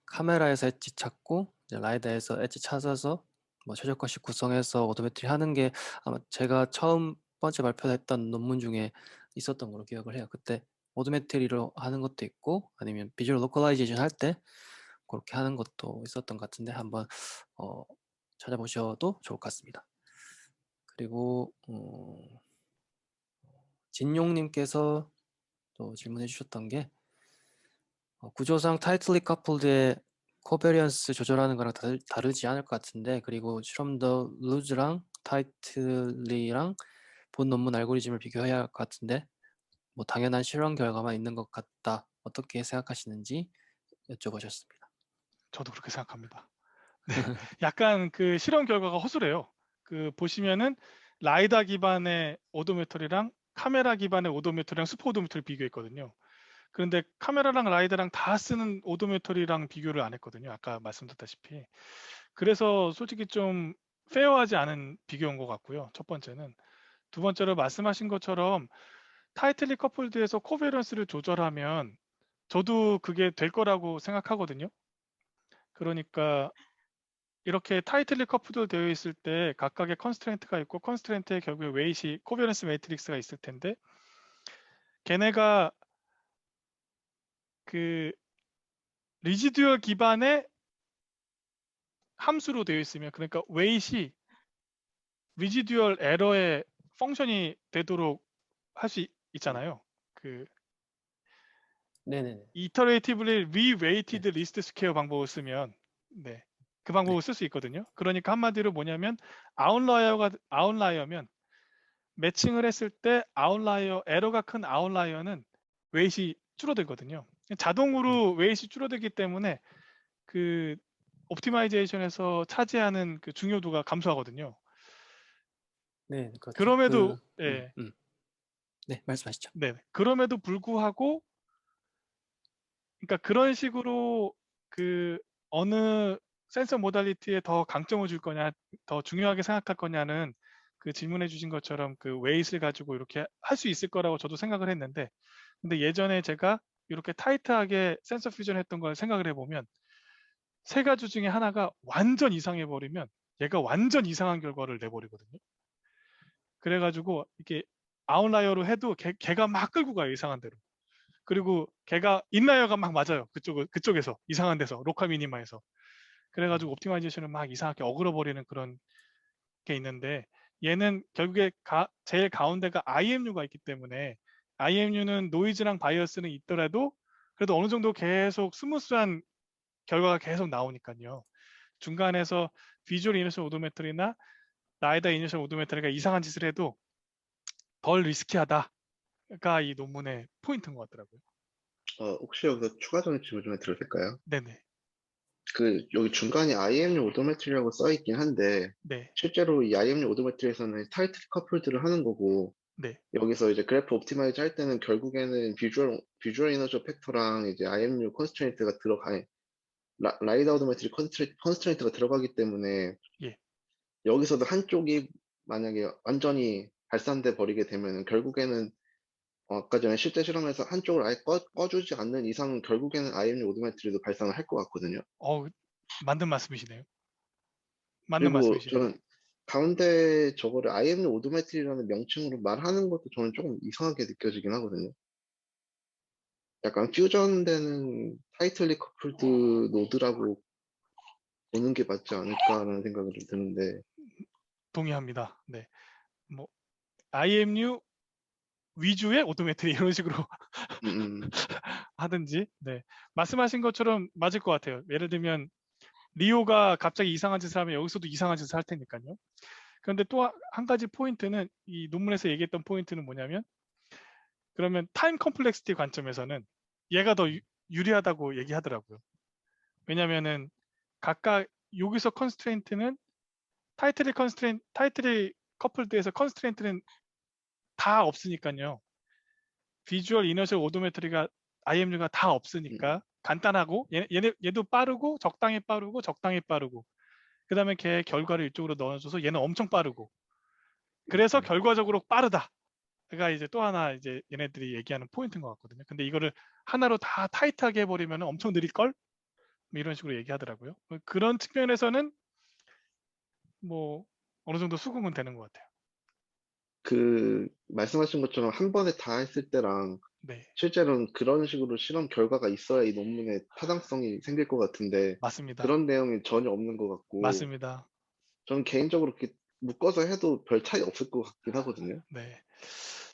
카메라에서 엣지 찾고 이제 라이다에서 엣지 찾아서 뭐 최적화식 구성해서 오토매트리 하는 게 아마 제가 처음 번째 발표했던 논문 중에 있었던 걸로 기억을 해요. 그때 오토매트리로 하는 것도 있고 아니면 비주얼 로컬라이제이션 할 때 그렇게 하는 것도 있었던 것 같은데 한번 찾아보셔도 좋을 것 같습니다. 그리고 진용님께서 또 질문해 주셨던 게 구조상 타이틀리 커플드의 코베리언스 조절하는 거랑 다르지 않을 것 같은데 그리고 실험 더 루즈랑 타이틀리랑 본 논문 알고리즘을 비교해야 할 것 같은데 뭐 당연한 실험 결과만 있는 것 같다. 어떻게 생각하시는지 여쭤보셨습니다. 저도 그렇게 생각합니다. 네. 약간 그 실험 결과가 허술해요. 그 보시면은 라이다 기반의 오도메터리랑 카메라 기반의 오도메터리랑 슈퍼 오도메터리 비교했거든요. 그런데 카메라랑 라이다랑 다 쓰는 오도메터리랑 비교를 안 했거든요. 아까 말씀드렸다시피. 그래서 솔직히 좀 페어하지 않은 비교인 것 같고요. 첫 번째는. 두 번째로 말씀하신 것처럼 타이틀리 커플드에서 코베런스를 조절하면 저도 그게 될 거라고 생각하거든요. 그러니까 이렇게 타이틀리 커플드 되어 있을 때 각각의 컨스트레인트가 있고 컨스트레인트에 결국에 웨이시 코베런스 매트릭스가 있을 텐데 걔네가 그 리지듀얼 기반의 함수로 되어 있으면 그러니까 웨이시 리지듀얼 에러의 펑션이 되도록 할 수 있잖아요. 그 네네네. 이터레이티브리 네. 리웨이티드 리스트 스퀘어 방법을 쓰면 네. 그 방법을 네. 쓸 수 있거든요. 그러니까 한마디로 뭐냐면 아웃라이어면 매칭을 했을 때 에러가 큰 아웃라이어는 웨이트이 줄어들거든요. 자동으로 웨이트이 줄어들기 때문에 그 옵티마이제이션에서 차지하는 그 중요도가 감소하거든요. 네, 그렇죠. 그럼에도 예. 네, 말씀하시죠. 네. 그럼에도 불구하고 그러니까 그런 식으로 그 어느 센서 모달리티에 더 강점을 줄 거냐, 더 중요하게 생각할 거냐는 그 질문해 주신 것처럼 그 웨이트를 가지고 이렇게 할 수 있을 거라고 저도 생각을 했는데 근데 예전에 제가 이렇게 타이트하게 센서 퓨전 했던 걸 생각을 해보면 세 가지 중에 하나가 완전 이상해 버리면 얘가 완전 이상한 결과를 내버리거든요. 그래가지고 이렇게 아웃라이어로 해도 걔가 막 끌고 가요, 이상한 대로. 그리고 걔가 인라이어가 막 맞아요. 그쪽에서 이상한 데서 로컬 미니마에서. 그래가지고 옵티마이제이션을 막 이상하게 어그러버리는 그런 게 있는데 얘는 결국에 제일 가운데가 IMU가 있기 때문에 IMU는 노이즈랑 바이어스는 있더라도 그래도 어느 정도 계속 스무스한 결과가 계속 나오니까요. 중간에서 비주얼 이니셜 오도메트리나 라이다 이니셜 오도메트리가 이상한 짓을 해도 덜 리스키하다가 이 논문의 포인트인 것 같더라고요. 혹시 여기서 추가적인 질문 좀 드려도 될까요? 네네. 여기 중간에 IMU 오도메트리라고 써있긴 한데, 네. 실제로 이 IMU 오도메트리에서는 타이틀 커플드를 하는 거고, 네. 여기서 이제 그래프 옵티마이즈 할 때는 결국에는 비주얼 이너저 팩터랑 이제 IMU 컨스트레인트가 라이다 오도메트리 컨스트레인트가 들어가기 때문에, 예. 여기서도 한쪽이 만약에 완전히 발산돼 버리게 되면 결국에는 아까 전에 실제 실험에서 한쪽을 아예 꺼주지 않는 이상은 결국에는 IMU 오도메트리도 발산을 할 것 같거든요. 맞는 말씀이시네요. 맞는 그리고 말씀이시네요. 저는 가운데 저거를 IMU 오도메트리라는 명칭으로 말하는 것도 저는 조금 이상하게 느껴지긴 하거든요. 약간 퓨전되는 타이틀리 커플드 노드라고 보는 게 맞지 않을까라는 생각이 좀 드는데. 동의합니다. 네. 뭐 IMU 위주의 오토메트리 이런 식으로 하든지. 네. 말씀하신 것처럼 맞을 것 같아요. 예를 들면 리오가 갑자기 이상한 짓을 하면 여기서도 이상한 짓을 할 테니까요. 그런데 또 한 가지 포인트는 이 논문에서 얘기했던 포인트는 뭐냐면 그러면 타임 컴플렉시티 관점에서는 얘가 더 유리하다고 얘기하더라고요. 왜냐면은 각각 여기서 컨스트레인트는 타이틀리 커플드에서 컨스트레인트는 다 없으니까요. 비주얼 이너셜 오도메트리가 IMU가 다 없으니까 간단하고 얘도 빠르고 적당히 빠르고 그 다음에 걔 결과를 이쪽으로 넣어줘서 얘는 엄청 빠르고 그래서 결과적으로 빠르다가 이제 또 하나 이제 얘네들이 얘기하는 포인트인 것 같거든요. 근데 이거를 하나로 다 타이트하게 해버리면 엄청 느릴걸? 뭐 이런 식으로 얘기하더라고요. 그런 측면에서는 뭐 어느 정도 수긍은 되는 것 같아요. 말씀하신 것처럼 한 번에 다 했을 때랑 네, 실제로는 그런 식으로 실험 결과가 있어야 이 논문에 타당성이 생길 것 같은데 맞습니다. 그런 내용이 전혀 없는 것 같고 맞습니다. 저는 개인적으로 이렇게 묶어서 해도 별 차이 없을 것 같긴 하거든요. 네.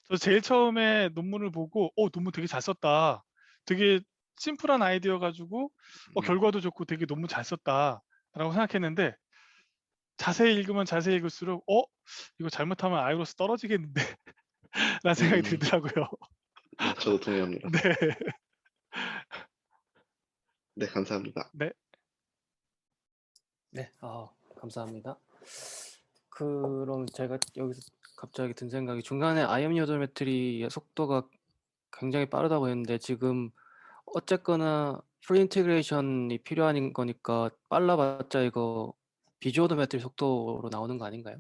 저 제일 처음에 논문을 보고 논문 되게 잘 썼다. 되게 심플한 아이디어 가지고 결과도 좋고 되게 논문 잘 썼다라고 생각했는데 자세히 읽으면 자세히 읽을수록 이거 잘못하면 아이로스 떨어지겠는데 라는 생각이 들더라고요. 네, 저도 동의합니다. 네. 네, 감사합니다. 네. 네, 감사합니다. 그럼 제가 여기서 갑자기 든 생각이 중간에 IMU 오도메트리의 속도가 굉장히 빠르다고 했는데 지금 어쨌거나 프리 인티그레이션이 필요한 거니까 빨라봤자 이거 비주얼 오도메트리 속도로 나오는 거 아닌가요?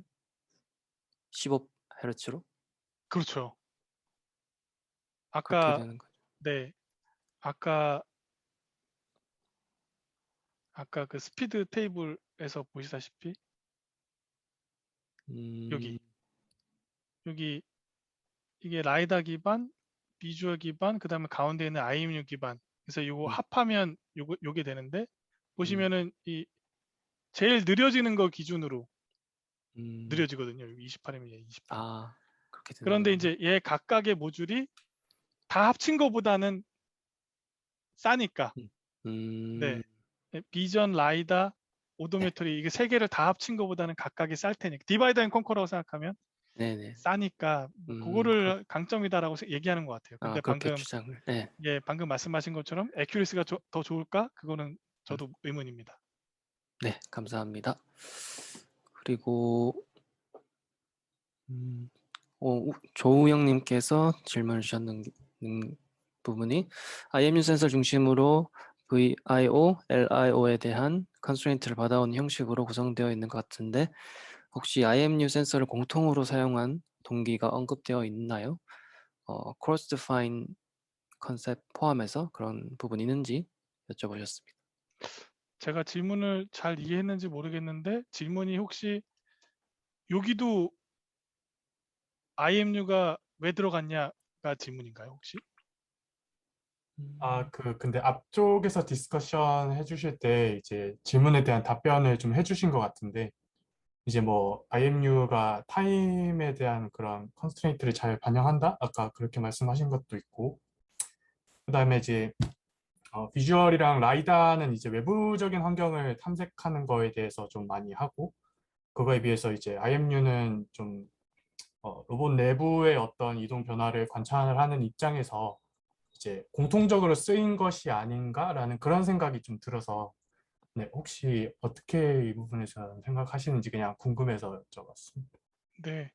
15Hz로? 그렇죠. 그렇게 아까 되는 거죠. 네, 아까 그 스피드 테이블에서 보시다시피 음, 여기 이게 라이다 기반, 비주얼 기반, 그다음에 가운데 있는 IMU 기반. 그래서 이거 음. 합하면 요게 되는데 음, 보시면은 이 제일 느려지는 거 기준으로 음, 느려지거든요. 여기 28이면 28. 아, 그렇게 그런데 되는구나. 이제 얘 각각의 모듈이 다 합친 거보다는 싸니까. 네. 음, 비전, 라이다, 네, 오도메트리 이게 세 개를 다 합친 거보다는 각각이 쌀 테니까. 디바이드 앤 컨커라고 생각하면 네네. 싸니까 뭐 그거를 그렇, 강점이다라고 얘기하는 것 같아요. 근데 그렇게 주장을. 네, 방금 말씀하신 것처럼 애큐리스가 더 좋을까? 그거는 음, 저도 의문입니다. 네, 감사합니다. 그리고 음, 조우영님께서 질문을 주셨는 부분이 IMU 센서 중심으로 VIO, LIO에 대한 컨스트레인트를 받아온 형식으로 구성되어 있는 것 같은데 혹시 IMU 센서를 공통으로 사용한 동기가 언급되어 있나요? cross define 컨셉 포함해서 그런 부분이 있는지 여쭤보셨습니다. 제가 질문을 잘 이해했는지 모르겠는데 질문이 혹시 여기도 IMU가 왜 들어갔냐가 질문인가요, 혹시? 근데 앞쪽에서 디스커션 해주실 때 이제 질문에 대한 답변을 좀 해주신 것 같은데, 이제 뭐 IMU가 타임에 대한 그런 컨스트레인트를 잘 반영한다? 아까 그렇게 말씀하신 것도 있고, 그 다음에 이제 비주얼이랑 라이다는 이제 외부적인 환경을 탐색하는 거에 대해서 좀 많이 하고, 그거에 비해서 이제 IMU는 좀 로봇 내부의 어떤 이동 변화를 관찰을 하는 입장에서 이제 공통적으로 쓰인 것이 아닌가라는 그런 생각이 좀 들어서 네, 혹시 어떻게 이 부분에서 생각하시는지 그냥 궁금해서 여쭤봤습니다. 네.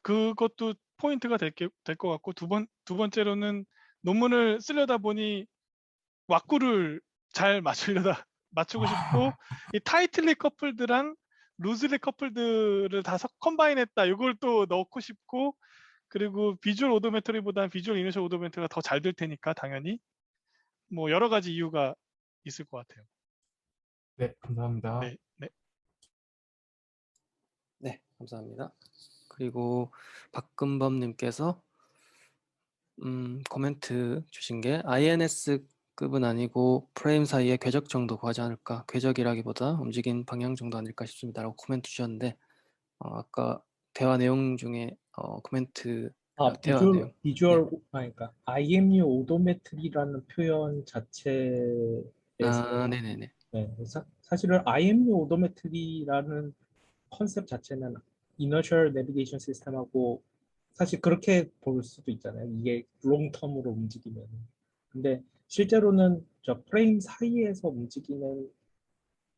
그것도 포인트가 될 것 같고 두 번째로는 논문을 쓰려다 보니 왁구를 잘 맞추고 싶고 이 타이틀리 커플드랑 루즈리 커플드를 다 컴바인했다. 이걸 또 넣고 싶고 그리고 비주얼 오도메트리보다는 비주얼 이니셜 오도메트리가 더 잘 될 테니까 당연히 뭐 여러 가지 이유가 있을 것 같아요. 네, 감사합니다. 네, 네. 네, 감사합니다. 그리고 박근범님께서 코멘트 주신 게 INS급은 아니고 프레임 사이의 궤적 정도 구하지 않을까? 궤적이라기보다 움직인 방향 정도 아닐까 싶습니다. 라고 코멘트 주셨는데 아까 대화 내용 중에 코멘트 대화 내용 네. 그러니까 IMU 오도메트리라는 표현 자체에서 네네네. 네, 사실은 IMU 오도메트리라는 컨셉 자체는 이너셜 내비게이션 시스템하고 사실 그렇게 볼 수도 있잖아요. 이게 롱텀으로 움직이면. 근데 실제로는 저 프레임 사이에서 움직이는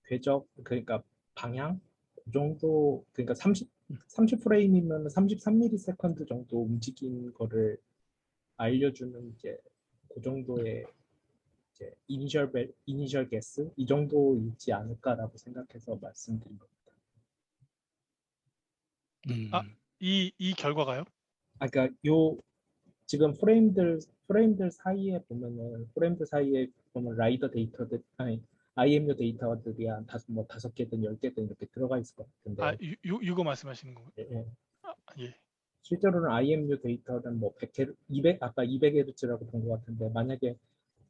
궤적, 그러니까 방향 그 정도, 그러니까 30 프레임이면 33ms 정도 움직인 거를 알려주는 이제 그 정도의 이제 이니셜 게스 이 정도 있지 않을까라고 생각해서 말씀드린 겁니다. 아, 이 결과가요? 그러니까 요 지금 프레임들 사이에 보면 라이더 데이터들 아니 IMU 데이터들이 한 다섯 개든 10개든 이렇게 들어가 있을 것 아, 같은데 이거 말씀하시는 건가요? 예, 예. 아, 예. 실제로는 IMU 데이터는 뭐 100Hz, 200 아까 200Hz라고 본 것 같은데 만약에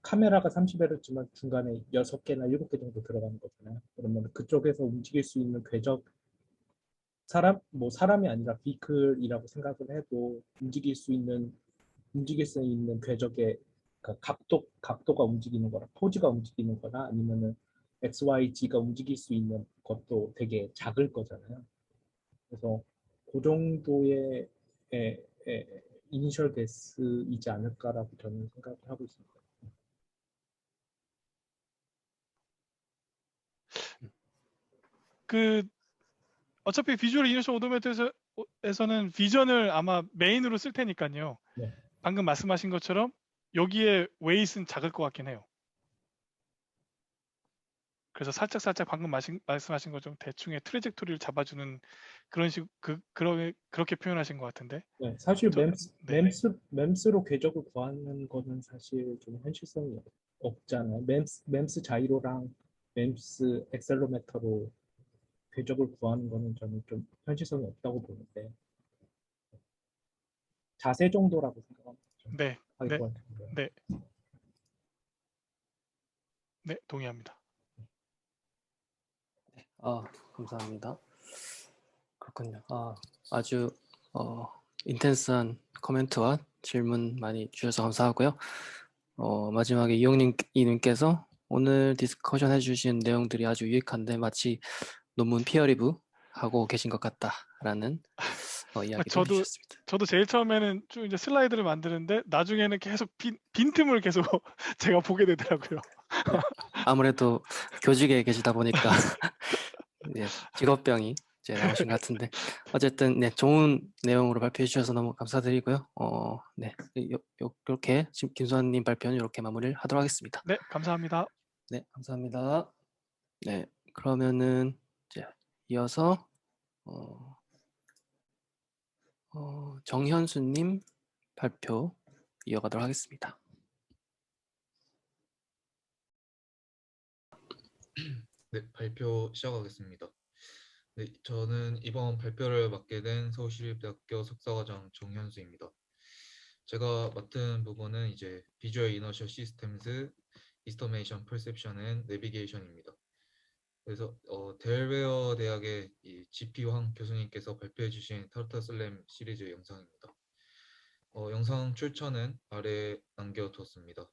카메라가 30Hz면 중간에 6개나 7개 정도 들어가는 거잖아요. 그러면 그쪽에서 움직일 수 있는 궤적 사람이 아니라 비클이라고 생각을 해도 움직일 수 있는 궤적의 그러니까 각도가 움직이는 거나 포즈가 움직이는 거나 아니면은 X, Y, G가 움직일 수 있는 것도 되게 작을 거잖아요. 그래서 그 정도의 이니셜 게스이지 않을까라고 저는 생각을 하고 있습니다. 어차피 비주얼 이니셜 오도메트에서는 비전을 아마 메인으로 쓸 테니까요. 네. 방금 말씀하신 것처럼 여기에 웨이트는 작을 것 같긴 해요. 그래서 살짝 방금 말씀하신 거 좀 대충의 트레젝토리를 잡아주는 그런 그렇게 표현하신 것 같은데. 네, 사실 저- 네네. 멤스로 궤적을 구하는 거는 사실 좀 현실성이 없잖아요. 멤스 자이로랑 멤스 액셀로미터로 궤적을 구하는 거는 저는 좀 현실성이 없다고 보는데 자세 정도라고 생각합니다. 네, 하기 네, 같은 경우는. 네, 네, 동의합니다. 감사합니다. 그렇군요. 아주 인텐스한 코멘트와 질문 많이 주셔서 감사하고요. 마지막에 이용님께서 오늘 디스커션 해주신 내용들이 아주 유익한데 마치 논문 피어 리뷰 하고 계신 것 같다라는 이야기를 해주셨습니다. 저도 제일 처음에는 쭉 이제 슬라이드를 만드는데 나중에는 계속 빈틈을 계속 제가 보게 되더라고요. 아무래도 교직에 계시다 보니까 예, 직업병이 이제 나오신 것 같은데 어쨌든 네, 좋은 내용으로 발표해 주셔서 너무 감사드리고요. 네, 이렇게 김수환님 발표는 이렇게 마무리를 하도록 하겠습니다. 네, 감사합니다. 네, 감사합니다. 네, 그러면은 이제 이어서 정현수님 발표 이어가도록 하겠습니다. 네, 발표 시작하겠습니다. 네, 저는 이번 발표를 맡게 된 서울시립대학교 석사과정 정현수입니다. 제가 맡은 부분은 이제 비주얼 이너셜 시스템즈, 이스토메이션 퍼셉션 앤 내비게이션입니다. 그래서 델웨어 대학의 이 GP 황 교수님께서 발표해 주신 타르타 슬램 시리즈 영상입니다. 영상 출처는 아래 남겨뒀습니다.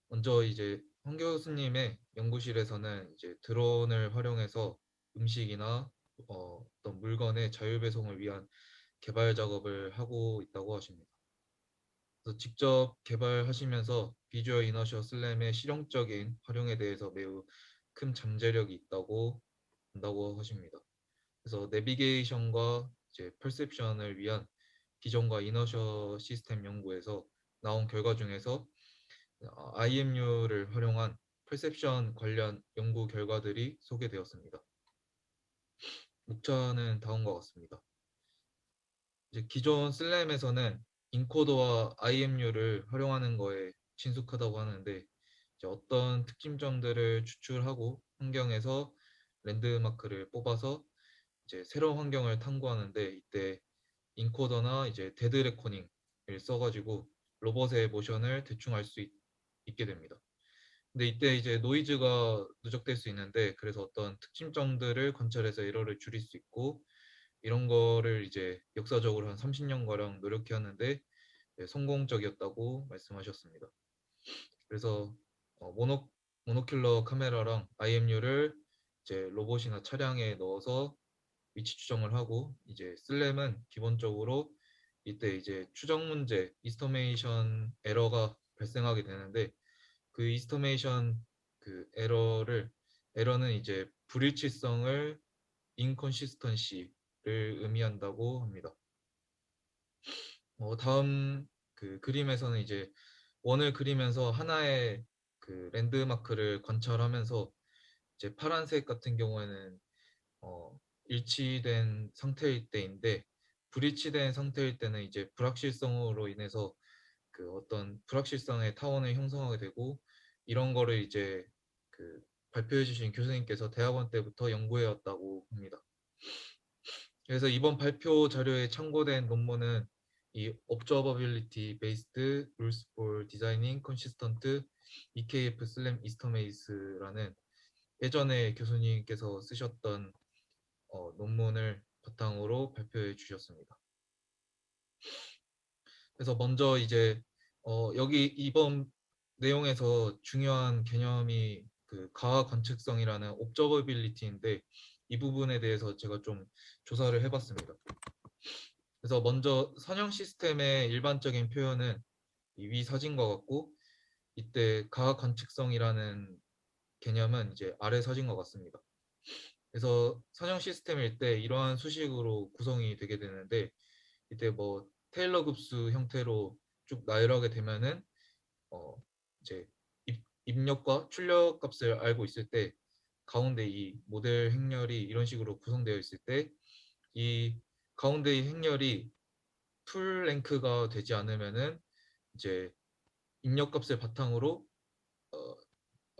먼저 이제 황 교수님의 연구실에서는 이제 드론을 활용해서 음식이나 어떤 물건의 자율 배송을 위한 개발 작업을 하고 있다고 하십니다. 그래서 직접 개발하시면서 비주얼 이너셜 슬램의 실용적인 활용에 대해서 매우 큰 잠재력이 있다고 한다고 하십니다. 그래서 내비게이션과 이제 퍼셉션을 위한 비전과 이너셜 시스템 연구에서 나온 결과 중에서 IMU를 활용한 퍼셉션 관련 연구 결과들이 소개되었습니다. 목차는 다음과 같습니다. 이제 기존 슬램에서는 인코더와 IMU를 활용하는 거에 친숙하다고 하는데 이제 어떤 특징점들을 추출하고 환경에서 랜드마크를 뽑아서 이제 새로운 환경을 탐구하는데 이때 인코더나 이제 데드 레코닝을 써가지고 로봇의 모션을 대충 알 수 있게 됩니다. 근데 이때 이제 노이즈가 누적될 수 있는데 그래서 어떤 특징점들을 관찰해서 에러를 줄일 수 있고 이런 거를 이제 역사적으로 한 30년가량 노력해 왔는데 성공적이었다고 말씀하셨습니다. 그래서 모노큘러 카메라랑 IMU를 이제 로봇이나 차량에 넣어서 위치 추정을 하고 이제 슬램은 기본적으로 이때 이제 추정 문제 이스토메이션 에러가 발생하게 되는데 그 이스토메이션 그 에러는 이제 불일치성을 인컨시스턴시를 의미한다고 합니다. 다음 그 그림에서는 이제 원을 그리면서 하나의 그 랜드마크를 관찰하면서 이제 파란색 같은 경우에는 일치된 상태일 때인데 불일치된 상태일 때는 이제 불확실성으로 인해서 그 어떤 불확실성의 타원을 형성하게 되고 이런 거를 이제 그 발표해 주신 교수님께서 대학원 때부터 연구해 왔다고 합니다. 그래서 이번 발표 자료에 참고된 논문은 이 Observability Based Rules for Designing Consistent EKF Slam Estimates라는 예전에 교수님께서 쓰셨던 논문을 바탕으로 발표해 주셨습니다. 그래서 먼저 이제 여기 이번 내용에서 중요한 개념이 그 가화 관측성이라는 observability인데 이 부분에 대해서 제가 좀 조사를 해봤습니다. 그래서 먼저 선형 시스템의 일반적인 표현은 이 위 사진과 같고 이때 가화 관측성이라는 개념은 이제 아래 사진과 같습니다. 그래서 선형 시스템일 때 이러한 수식으로 구성이 되게 되는데 이때 뭐 테일러 급수 형태로 쭉 나열하게 되면은 이제 입력과 출력 값을 알고 있을 때 가운데 이 모델 행렬이 이런 식으로 구성되어 있을 때 이 가운데의 행렬이 풀 랭크가 되지 않으면은 이제 입력값을 바탕으로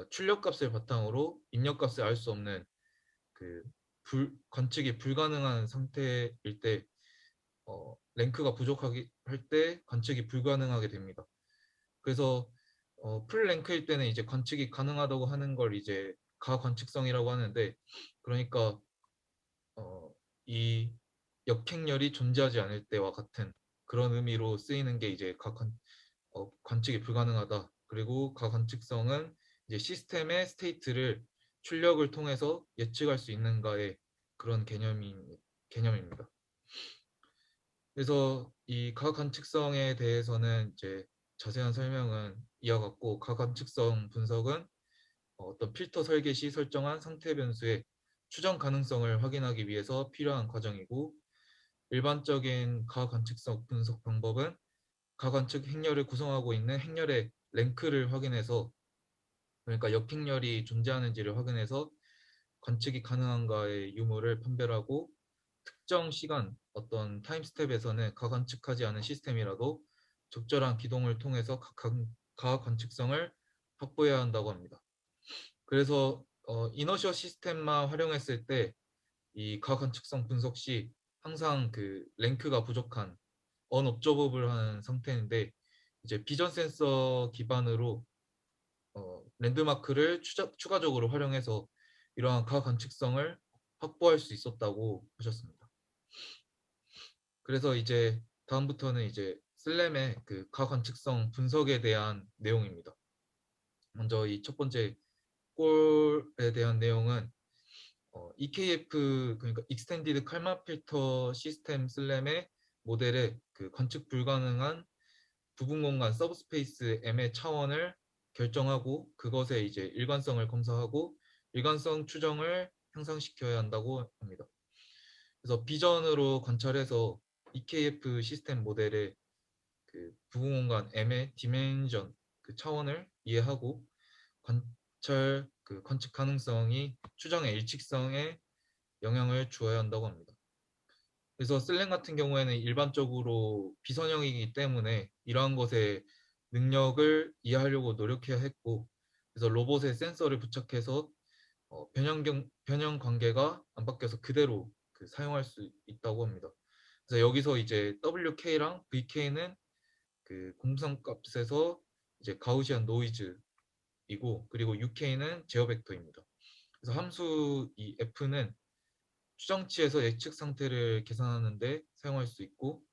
출력값을 바탕으로 입력값을 알 수 없는 그 관측이 불가능한 상태일 때 랭크가 부족하게 할 때 관측이 불가능하게 됩니다. 그래서 풀 랭크일 때는 이제 관측이 가능하다고 하는 걸 이제 가관측성이라고 하는데, 그러니까 이 역행렬이 존재하지 않을 때와 같은 그런 의미로 쓰이는 게 이제 관측이 불가능하다. 그리고 가관측성은 이제 시스템의 스테이트를 출력을 통해서 예측할 수 있는가의 그런 개념입니다. 그래서 이 가관측성에 대해서는 이제 자세한 설명은 이와 같고, 가관측성 분석은 어떤 필터 설계 시 설정한 상태 변수의 추정 가능성을 확인하기 위해서 필요한 과정이고, 일반적인 가관측성 분석 방법은 가관측 행렬을 구성하고 있는 행렬의 랭크를 확인해서, 그러니까 역행렬이 존재하는지를 확인해서 관측이 가능한가의 유무를 판별하고, 특정 시간 어떤 타임 스텝에서는 가관측하지 않은 시스템이라도 적절한 기동을 통해서 가관측성을 확보해야 한다고 합니다. 그래서 이너셔 시스템만 활용했을 때 이 가관측성 분석 시 항상 그 랭크가 부족한 언옵저버블한 상태인데, 이제 비전 센서 기반으로 랜드마크를 추가적으로 활용해서 이러한 가관측성을 확보할 수 있었다고 하셨습니다. 그래서 이제 다음부터는 이제 슬램의 그 가관측성 분석에 대한 내용입니다. 먼저 이 첫 번째 꼴에 대한 내용은 EKF, 그러니까 Extended 칼마 필터 시스템 슬램의 모델의 그 관측 불가능한 부분 공간 서브스페이스 M의 차원을 결정하고, 그것의 이제 일관성을 검사하고 일관성 추정을 향상시켜야 한다고 합니다. 그래서 비전으로 관찰해서 EKF 시스템 모델의 그 부분 공간 M의 디멘전 그 차원을 이해하고, 관측 가능성이 추정의 일칙성에 영향을 주어야 한다고 합니다. 그래서 슬램 같은 경우에는 일반적으로 비선형이기 때문에 이러한 것의 능력을 노력해야 했고, 그래서 로봇에 센서를 부착해서 변형 관계가 안 바뀌어서 그대로 사용할 수 있다고 합니다. 그래서 여기서 이제 WK랑 VK는 그 공상값에서 이제 가우시안 노이즈이고, 그리고 UK는 제어 벡터입니다. 그래서 함수 이 F는 추정치에서 예측 상태를 계산하는데 사용할 수 있고,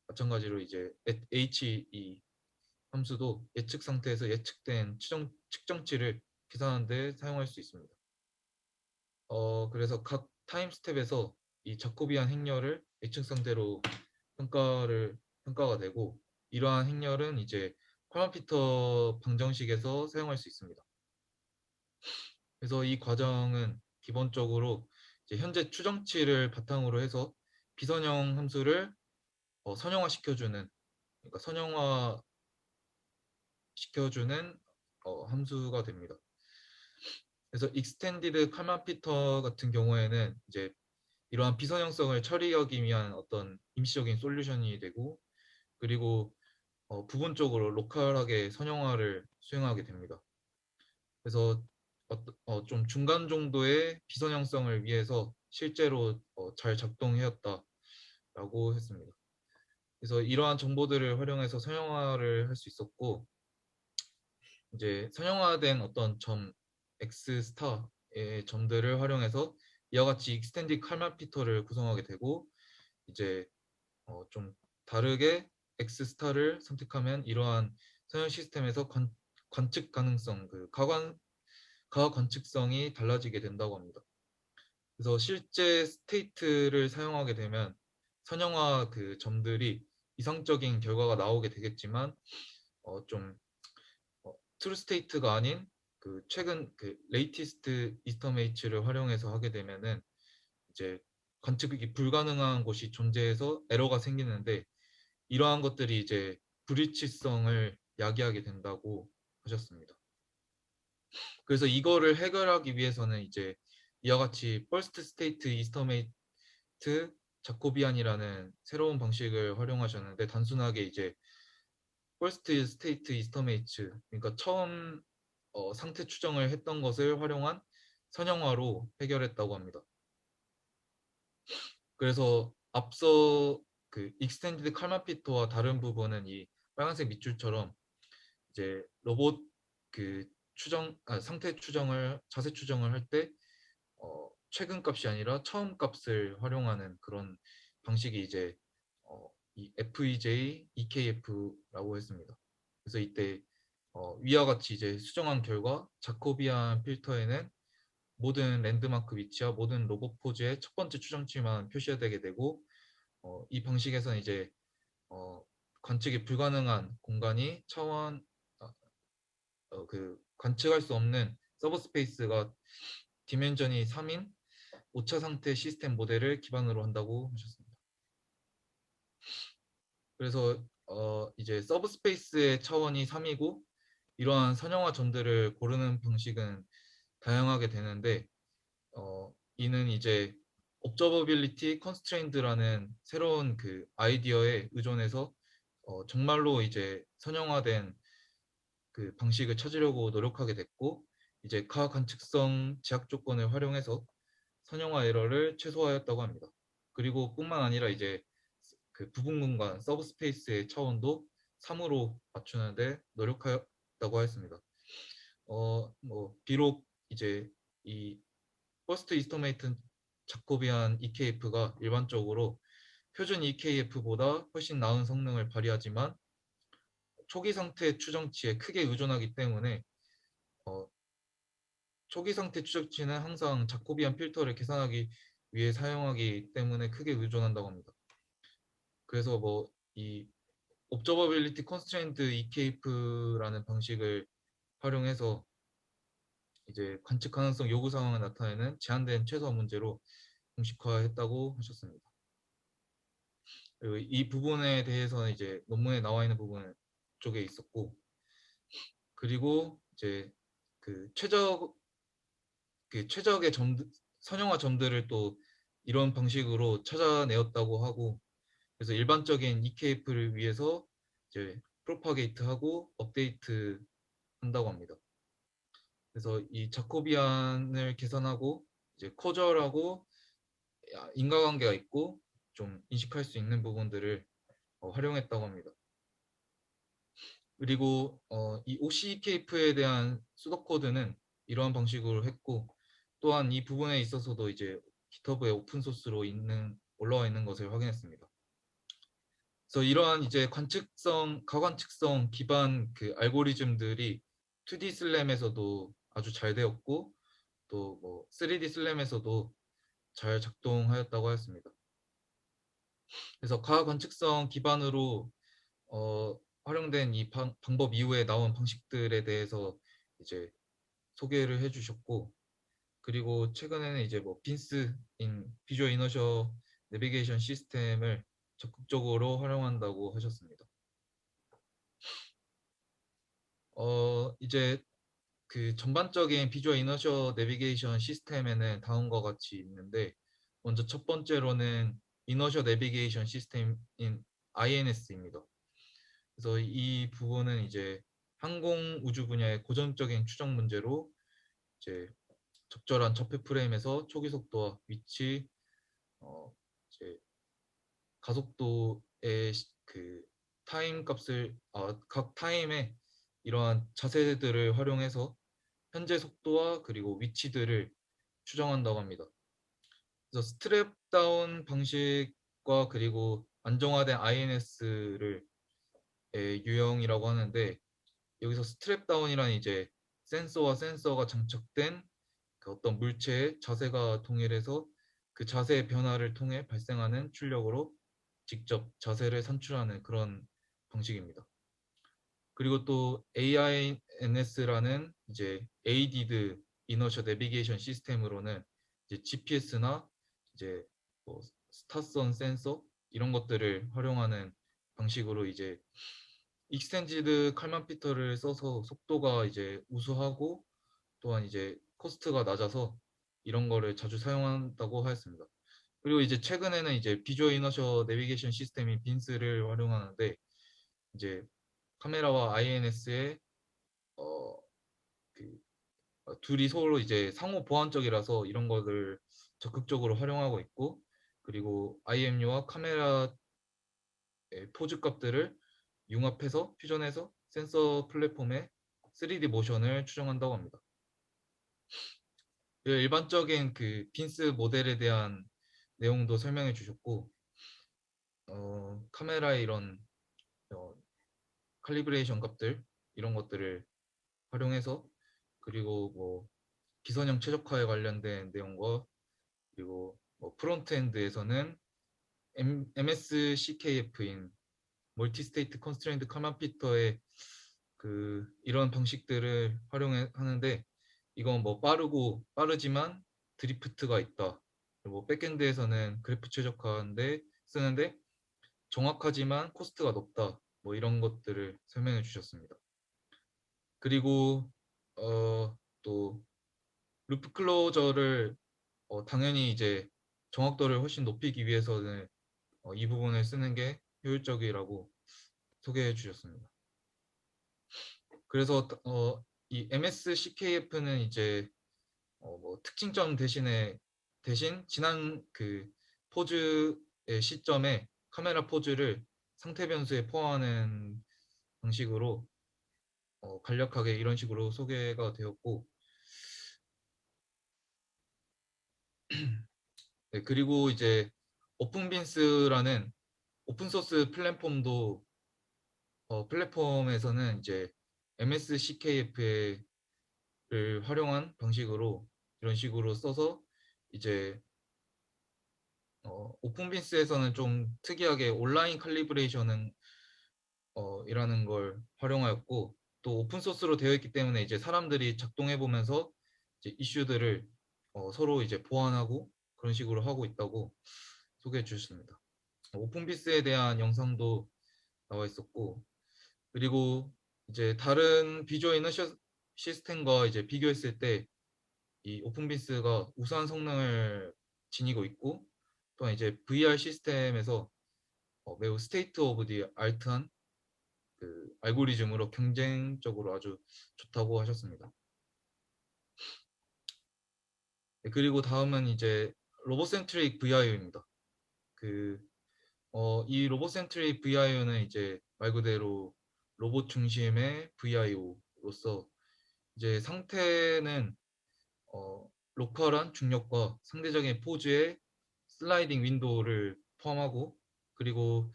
마찬가지로 이제 HE 함수도 예측 상태에서 예측된 측정치를 계산하는 데 사용할 수 있습니다. 그래서 각 타임 스텝에서 이 자코비안 행렬을 예측 상태로 평가가 되고, 이러한 행렬은 이제 콜먼피터 방정식에서 사용할 수 있습니다. 그래서 이 과정은 기본적으로 이제 현재 추정치를 바탕으로 해서 비선형 함수를 선형화 시켜주는, 그러니까 선형화 시켜주는 함수가 됩니다. 그래서 익스텐디드 칼만 피터 같은 경우에는 이제 이러한 비선형성을 처리하기 위한 어떤 임시적인 솔루션이 되고, 그리고 부분적으로 로컬하게 선형화를 수행하게 됩니다. 그래서 좀 중간 정도의 비선형성을 위해서 실제로 잘 작동해왔다라고 했습니다. 그래서 이러한 정보들을 활용해서 선형화를 할 수 있었고, 이제 선형화된 어떤 점 X 스타의 점들을 활용해서 이와 같이 익스텐디 칼만 피터를 구성하게 되고, 이제 좀 다르게 X 스타를 선택하면 이러한 선형 시스템에서 관측 가능성, 가관측성이 달라지게 된다고 합니다. 그래서 실제 스테이트를 사용하게 되면 선형화 그 점들이 이상적인 결과가 나오게 되겠지만, 좀 트루 스테이트가 아닌 최근 레이티스트 이스터메이츠를 활용해서 하게 되면은 이제 관측이 불가능한 곳이 존재해서 에러가 생기는데, 이러한 것들이 이제 불일치성을 야기하게 된다고 하셨습니다. 그래서 이거를 해결하기 위해서는 이제 이와 같이 퍼스트 스테이트 이스터메이트 자코비안이라는 새로운 방식을 활용하셨는데, 단순하게 이제 퍼스트 스테이트 이스터메이트, 그러니까 처음 상태 추정을 했던 것을 활용한 선형화로 해결했다고 합니다. 그래서 앞서 그 익스텐디드 칼만 피터와 다른 부분은 이 빨간색 밑줄처럼 이제 로봇 그 상태 추정을, 자세 추정을 할 때 최근 값이 아니라 처음 값을 활용하는 그런 방식이 이제 이 FEJ, EKF라고 했습니다. 그래서 이때 위와 같이 이제 수정한 결과 자코비안 필터에는 모든 랜드마크 위치와 모든 로봇 포즈의 첫 번째 추정치만 표시되게 되고, 이 방식에서는 이제 관측이 불가능한 공간이 차원 그 관측할 수 없는 서버 스페이스가 디멘전이 3인 5차 상태 시스템 모델을 기반으로 한다고 하셨습니다. 그래서 이제 서브 스페이스의 차원이 3이고 이러한 선형화 점들을 고르는 방식은 다양하게 되는데, 이는 이제 observability constraint라는 새로운 그 아이디어에 의존해서 정말로 이제 선형화된 그 방식을 찾으려고 노력하게 됐고, 이제 가관측성 제약 조건을 활용해서 선형화 에러를 최소화했다고 합니다. 그리고 뿐만 아니라 이제 그 부분 공간 서브 스페이스의 차원도 3으로 맞추는데 노력하였다고 했습니다. 뭐 비록 이제 이 퍼스트 이스터메이트 자코비안 EKF가 일반적으로 표준 EKF보다 훨씬 나은 성능을 발휘하지만 초기 상태 추정치에 크게 의존하기 때문에 초기 상태 추정치는 항상 자코비안 필터를 계산하기 위해 사용하기 때문에 크게 의존한다고 합니다. 그래서 뭐 이 observability constraint EKF라는 방식을 활용해서 이제 관측 가능성 요구 상황을 나타내는 제한된 최소화 문제로 공식화했다고 하셨습니다. 그리고 이 부분에 대해서는 이제 논문에 나와 있는 부분 쪽에 있었고, 그리고 이제 그 최적의 선형화 점들을 또 이런 방식으로 찾아내었다고 하고, 그래서 일반적인 EKF를 위해서 이제 프로파게이트하고 업데이트 한다고 합니다. 그래서 이 자코비안을 계산하고 이제 커저하고 인과관계가 있고 좀 인식할 수 있는 부분들을 활용했다고 합니다. 그리고 이 OCKF에 대한 수도 코드는 이러한 방식으로 했고, 또한 이 부분에 있어서도 이제 GitHub에 오픈 소스로 올라와 있는 것을 확인했습니다. 그래서 이러한 이제 가관측성 기반 그 알고리즘들이 2D 슬램에서도 아주 잘 되었고, 또 뭐 3D 슬램에서도 잘 작동하였다고 하였습니다. 그래서 가관측성 기반으로 활용된 이 방법 이후에 나온 방식들에 대해서 이제 소개를 해주셨고, 그리고 최근에는 이제 뭐 빈스인 비주얼 이너셜 내비게이션 시스템을 적극적으로 활용한다고 하셨습니다. 이제 그 전반적인 비주얼 이너셜 내비게이션 시스템에는 다음과 같이 있는데, 먼저 첫 번째로는 이너셜 내비게이션 시스템인 INS입니다. 그래서 이 부분은 이제 항공 우주 분야의 고전적인 추정 문제로 이제 적절한 접해 프레임에서 초기 속도와 위치, 이제 가속도의 그 타임 값을 각 타임에 이러한 자세들을 활용해서 현재 속도와 그리고 위치들을 추정한다고 합니다. 그래서 스트랩 다운 방식과 그리고 안정화된 INS를 유형이라고 하는데, 여기서 스트랩 다운이란 이제 센서와 센서가 장착된 그 어떤 물체의 자세가 동일해서 그 자세의 변화를 통해 발생하는 출력으로 직접 자세를 산출하는 그런 방식입니다. 그리고 또 AINS라는 이제 Aided Inertial Navigation 시스템으로는 이제 GPS나 이제 뭐 스타선 센서 이런 것들을 활용하는 방식으로 이제 익스텐디드 칼만 피터를 써서 속도가 이제 우수하고 또한 이제 코스트가 낮아서 이런 거를 자주 사용한다고 하였습니다. 그리고 이제 최근에는 이제 비주얼 이너셔 내비게이션 시스템인 빈스를 활용하는데 이제 카메라와 INS의 둘이 서로 이제 상호 보완적이라서 이런 것을 적극적으로 활용하고 있고, 그리고 IMU와 카메라 포즈 값들을 융합해서 퓨전해서 센서 플랫폼에 3D 모션을 추정한다고 합니다. 일반적인 그 빈스 모델에 대한 내용도 설명해 주셨고, 카메라의 이런 칼리브레이션 값들 이런 것들을 활용해서, 그리고 뭐 기선형 최적화에 관련된 내용과, 그리고 뭐 프론트엔드에서는 MSCKF인 멀티 스테이트 컨스트레인트 카만 피터의 그 이런 방식들을 활용하는데, 이건 뭐 빠르지만 드리프트가 있다. 그리고 백엔드에서는 그래프 최적화인데 쓰는데 정확하지만 코스트가 높다. 뭐 이런 것들을 설명해 주셨습니다. 그리고 또 루프 클로저를 당연히 이제 정확도를 훨씬 높이기 위해서는 이 부분을 쓰는 게 효율적이라고 소개해 주셨습니다. 그래서 이 MSCKF는 이제 뭐 특징점 대신 지난 그 포즈의 시점에 카메라 포즈를 상태 변수에 포함하는 방식으로 간략하게 이런 식으로 소개가 되었고, 네, 그리고 이제 오픈빈스라는 오픈소스 플랫폼에서는 이제 MSCKF를 활용한 방식으로 이런 식으로 써서 이제 오픈빈스에서는 좀 특이하게 온라인 칼리브레이션은 이라는 걸 활용하였고, 또 오픈소스로 되어 있기 때문에 이제 사람들이 작동해 보면서 이제 이슈들을 서로 이제 보완하고 그런 식으로 하고 있다고 소개해 주셨습니다. 오픈빈스에 대한 영상도 나와 있었고, 그리고 이제 다른 비주얼 이너셔 시스템과 이제 비교했을 때 이 오픈빈스가 우수한 성능을 지니고 있고, 또한 이제 VR 시스템에서 매우 스테이트 오브 디 알트한 그 알고리즘으로 경쟁적으로 아주 좋다고 하셨습니다. 네, 그리고 다음은 이제 로봇센트릭 VIO입니다. 이 로봇센트릭 VIO는 이제 말 그대로 로봇 중심의 VIO로서 이제 상태는 로컬한 중력과 상대적인 포즈의 슬라이딩 윈도우를 포함하고, 그리고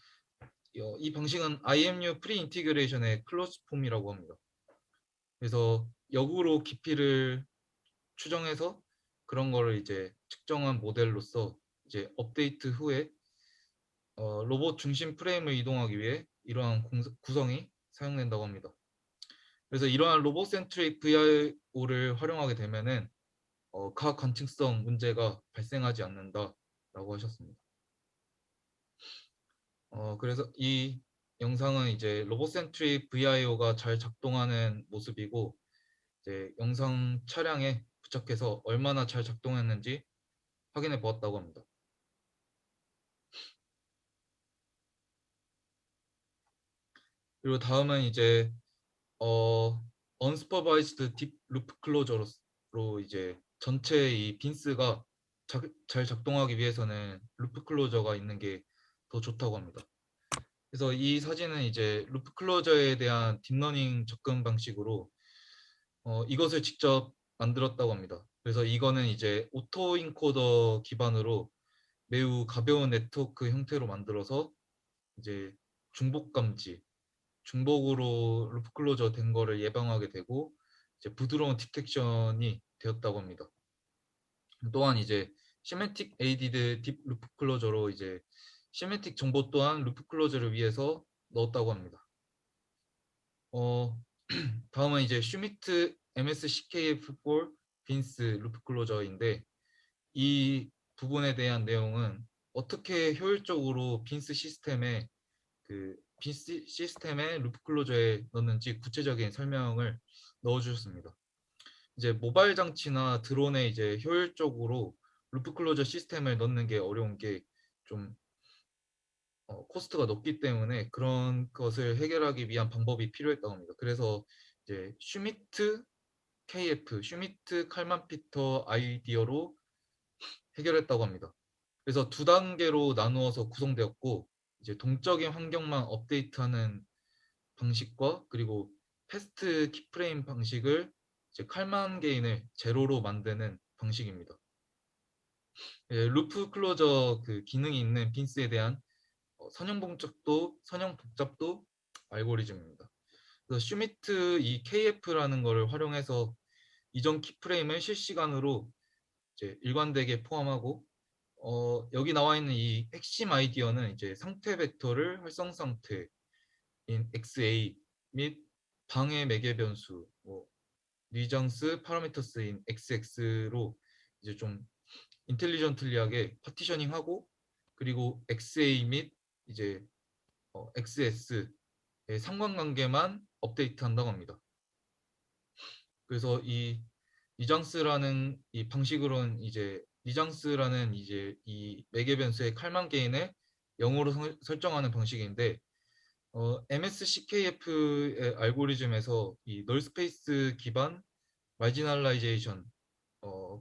이 방식은 IMU 프리 인티그레이션의 클로즈 폼이라고 합니다. 그래서 역으로 깊이를 추정해서 그런 거를 이제 측정한 모델로서 이제 업데이트 후에 로봇 중심 프레임을 이동하기 위해 이러한 구성이 사용된다고 합니다. 그래서 이러한 로봇 센트릭 VIO를 활용하게 되면은 각 관측성 문제가 발생하지 않는다라고 하셨습니다. 그래서 이 영상은 이제 로봇 센트릭 VIO가 잘 작동하는 모습이고, 이제 영상 차량에 부착해서 얼마나 잘 작동했는지 확인해 보았다고 합니다. 그리고 다음은 이제 unsupervised deep loop closure로 이제 전체 이 빈스가 잘 작동하기 위해서는 루프 클로저가 있는 게 더 좋다고 합니다. 그래서 이 사진은 이제 루프 클로저에 대한 딥러닝 접근 방식으로 이것을 직접 만들었다고 합니다. 그래서 이거는 이제 오토 인코더 기반으로 매우 가벼운 네트워크 형태로 만들어서 이제 중복 감지, 중복으로 루프 클로저 된 거를 예방하게 되고, 이제 부드러운 디텍션이 되었다고 합니다. 또한 이제 시메틱 에이디드 딥 루프 클로저로 이제 시메틱 정보 또한 루프 클로저를 위해서 넣었다고 합니다. 다음은 이제 슈미트 MSCKF4 빈스 루프 클로저인데, 이 부분에 대한 내용은 어떻게 효율적으로 빈스 시스템에 루프 클로저에 넣는지 구체적인 설명을 넣어주셨습니다. 이제 모바일 장치나 드론에 이제 효율적으로 루프 클로저 시스템을 넣는 게 어려운 게 좀 코스트가 높기 때문에 그런 것을 해결하기 위한 방법이 필요했다고 합니다. 그래서 이제 슈미트 KF, 슈미트 칼만 피터 아이디어로 해결했다고 합니다. 그래서 두 단계로 나누어서 구성되었고 이제 동적인 환경만 업데이트하는 방식과 그리고 패스트 키프레임 방식을 이제 칼만 게인을 제로로 만드는 방식입니다. 루프 클로저 그 기능이 있는 빈스에 대한 선형 복잡도 알고리즘입니다. 그래서 슈미트 이 KF라는 것을 활용해서 이전 키프레임을 실시간으로 이제 일관되게 포함하고 여기 나와 있는 이 핵심 아이디어는 이제 상태 벡터를 활성 상태인 XA 및 방해 매개 변수, 리장스 파라미터스인 XX로 이제 좀 인텔리전틀리하게 파티셔닝하고 그리고 XA 및 이제 XS의 상관관계만 업데이트한다고 합니다. 그래서 이 리장스라는 이 방식으로는 이제 리장스라는 이제 이 매개 변수의 칼만 게인을 0으로 설정하는 방식인데 MSCKF의 알고리즘에서 이 널 스페이스 기반 마지널라이제이션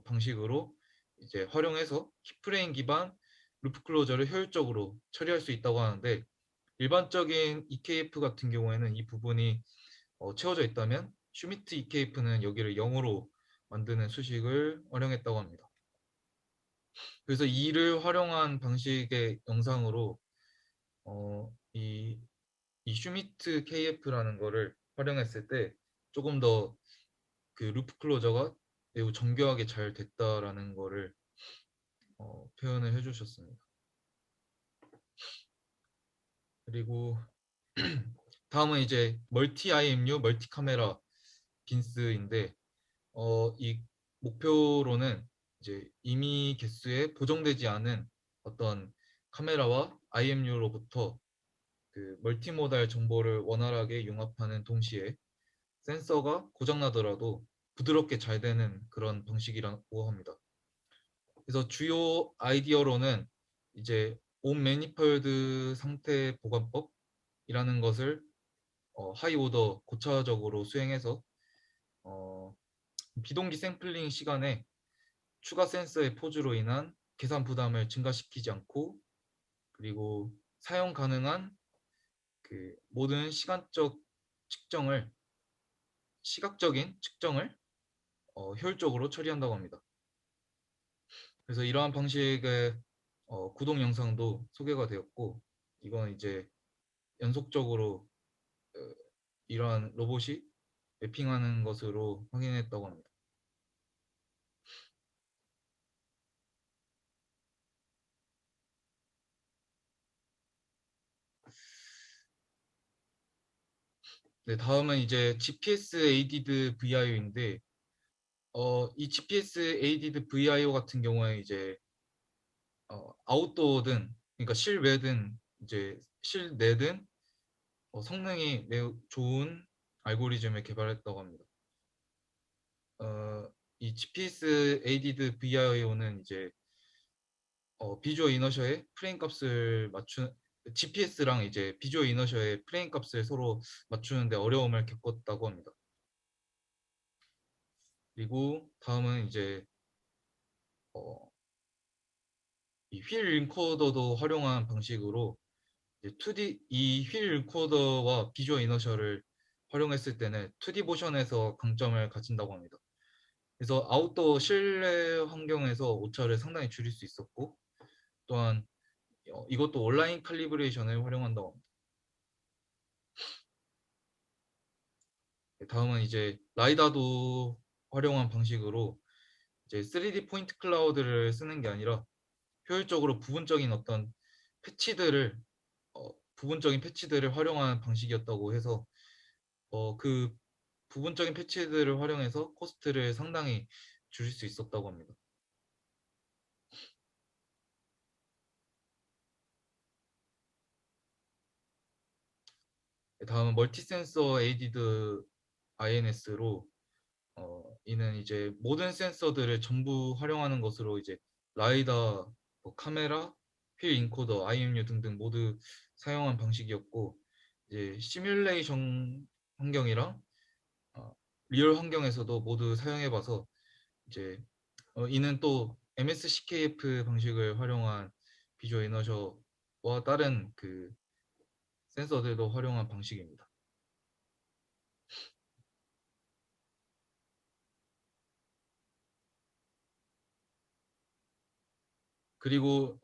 방식으로 이제 활용해서 키프레임 기반 루프 클로저를 효율적으로 처리할 수 있다고 하는데 일반적인 EKF 같은 경우에는 이 부분이 채워져 있다면 슈미트 EKF는 여기를 0으로 만드는 수식을 활용했다고 합니다. 그래서 이를 활용한 방식의 영상으로 이 슈미트 KF라는 거를 활용했을 때 조금 더 그 루프 클로저가 매우 정교하게 잘 됐다라는 거를 표현을 해주셨습니다. 그리고 다음은 이제 멀티 IMU, 멀티 카메라 빈스인데 이 목표로는 이제 이미 개수에 보정되지 않은 어떤 카메라와 IMU로부터 그 멀티모달 정보를 원활하게 융합하는 동시에 센서가 고장나더라도 부드럽게 잘 되는 그런 방식이라고 합니다. 그래서 주요 아이디어로는 이제 온 매니폴드 상태 보관법이라는 것을 하이 오더 고차적으로 수행해서 비동기 샘플링 시간에 추가 센서의 포즈로 인한 계산 부담을 증가시키지 않고 그리고 사용 가능한 그 모든 시각적인 측정을 효율적으로 처리한다고 합니다. 그래서 이러한 방식의 구동 영상도 소개가 되었고 이건 이제 연속적으로 이러한 로봇이 매핑하는 것으로 확인했다고 합니다. 네, 다음은 이제 GPS aided VIO인데 이 GPS aided VIO 같은 경우에 이제 아웃도어든 그러니까 실외든 이제 실내든 성능이 매우 좋은 알고리즘을 개발했다고 합니다. 이 GPS aided VIO는 이제 비주얼 이너셔의 프레임 값을 GPS랑 이제 비주얼 이너셔의 프레임 값을 서로 맞추는데 어려움을 겪었다고 합니다. 그리고 다음은 이제 이 휠 인코더도 활용한 방식으로 이 휠 인코더와 비주얼 이너셔를 활용했을 때는 2D 모션에서 강점을 가진다고 합니다. 그래서 아웃도어 실내 환경에서 오차를 상당히 줄일 수 있었고 또한 이것도 온라인 칼리브레이션을 활용한다고 합니다. 다음은 이제 라이다도 활용한 방식으로 이제 3D 포인트 클라우드를 쓰는 게 아니라 효율적으로 부분적인 패치들을 활용한 방식이었다고 해서 그 부분적인 패치들을 활용해서 코스트를 상당히 줄일 수 있었다고 합니다. 다음은 멀티 센서 에이디드 INS로 이는 이제 모든 센서들을 전부 활용하는 것으로 이제 라이다, 뭐 카메라, 휠 인코더, IMU 등등 모두 사용한 방식이었고, 이제 시뮬레이션 환경이랑 리얼 환경에서도 모두 사용해봐서 이제 이는 또 MSCKF 방식을 활용한 비주얼 이너셔와 다른 그 센서들도 활용한 방식입니다. 그리고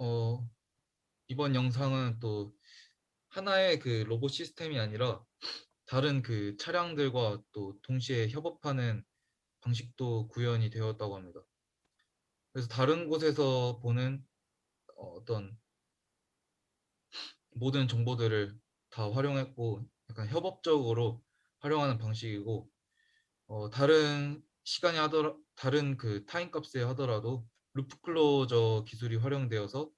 이번 영상은 또 하나의 그 로봇 시스템이 아니라 다른 그 차량들과 또 동시에 협업하는 방식도 구현이 되었다고 합니다. 그래서 다른 곳에서 보는 어떤 모든 정보들을 다 활용했고 약간 협업적으로 활용하는 방식이고 다른 시간이 다른 그 타임 값에 하더라도 루프 클로저 기술이 활용되어서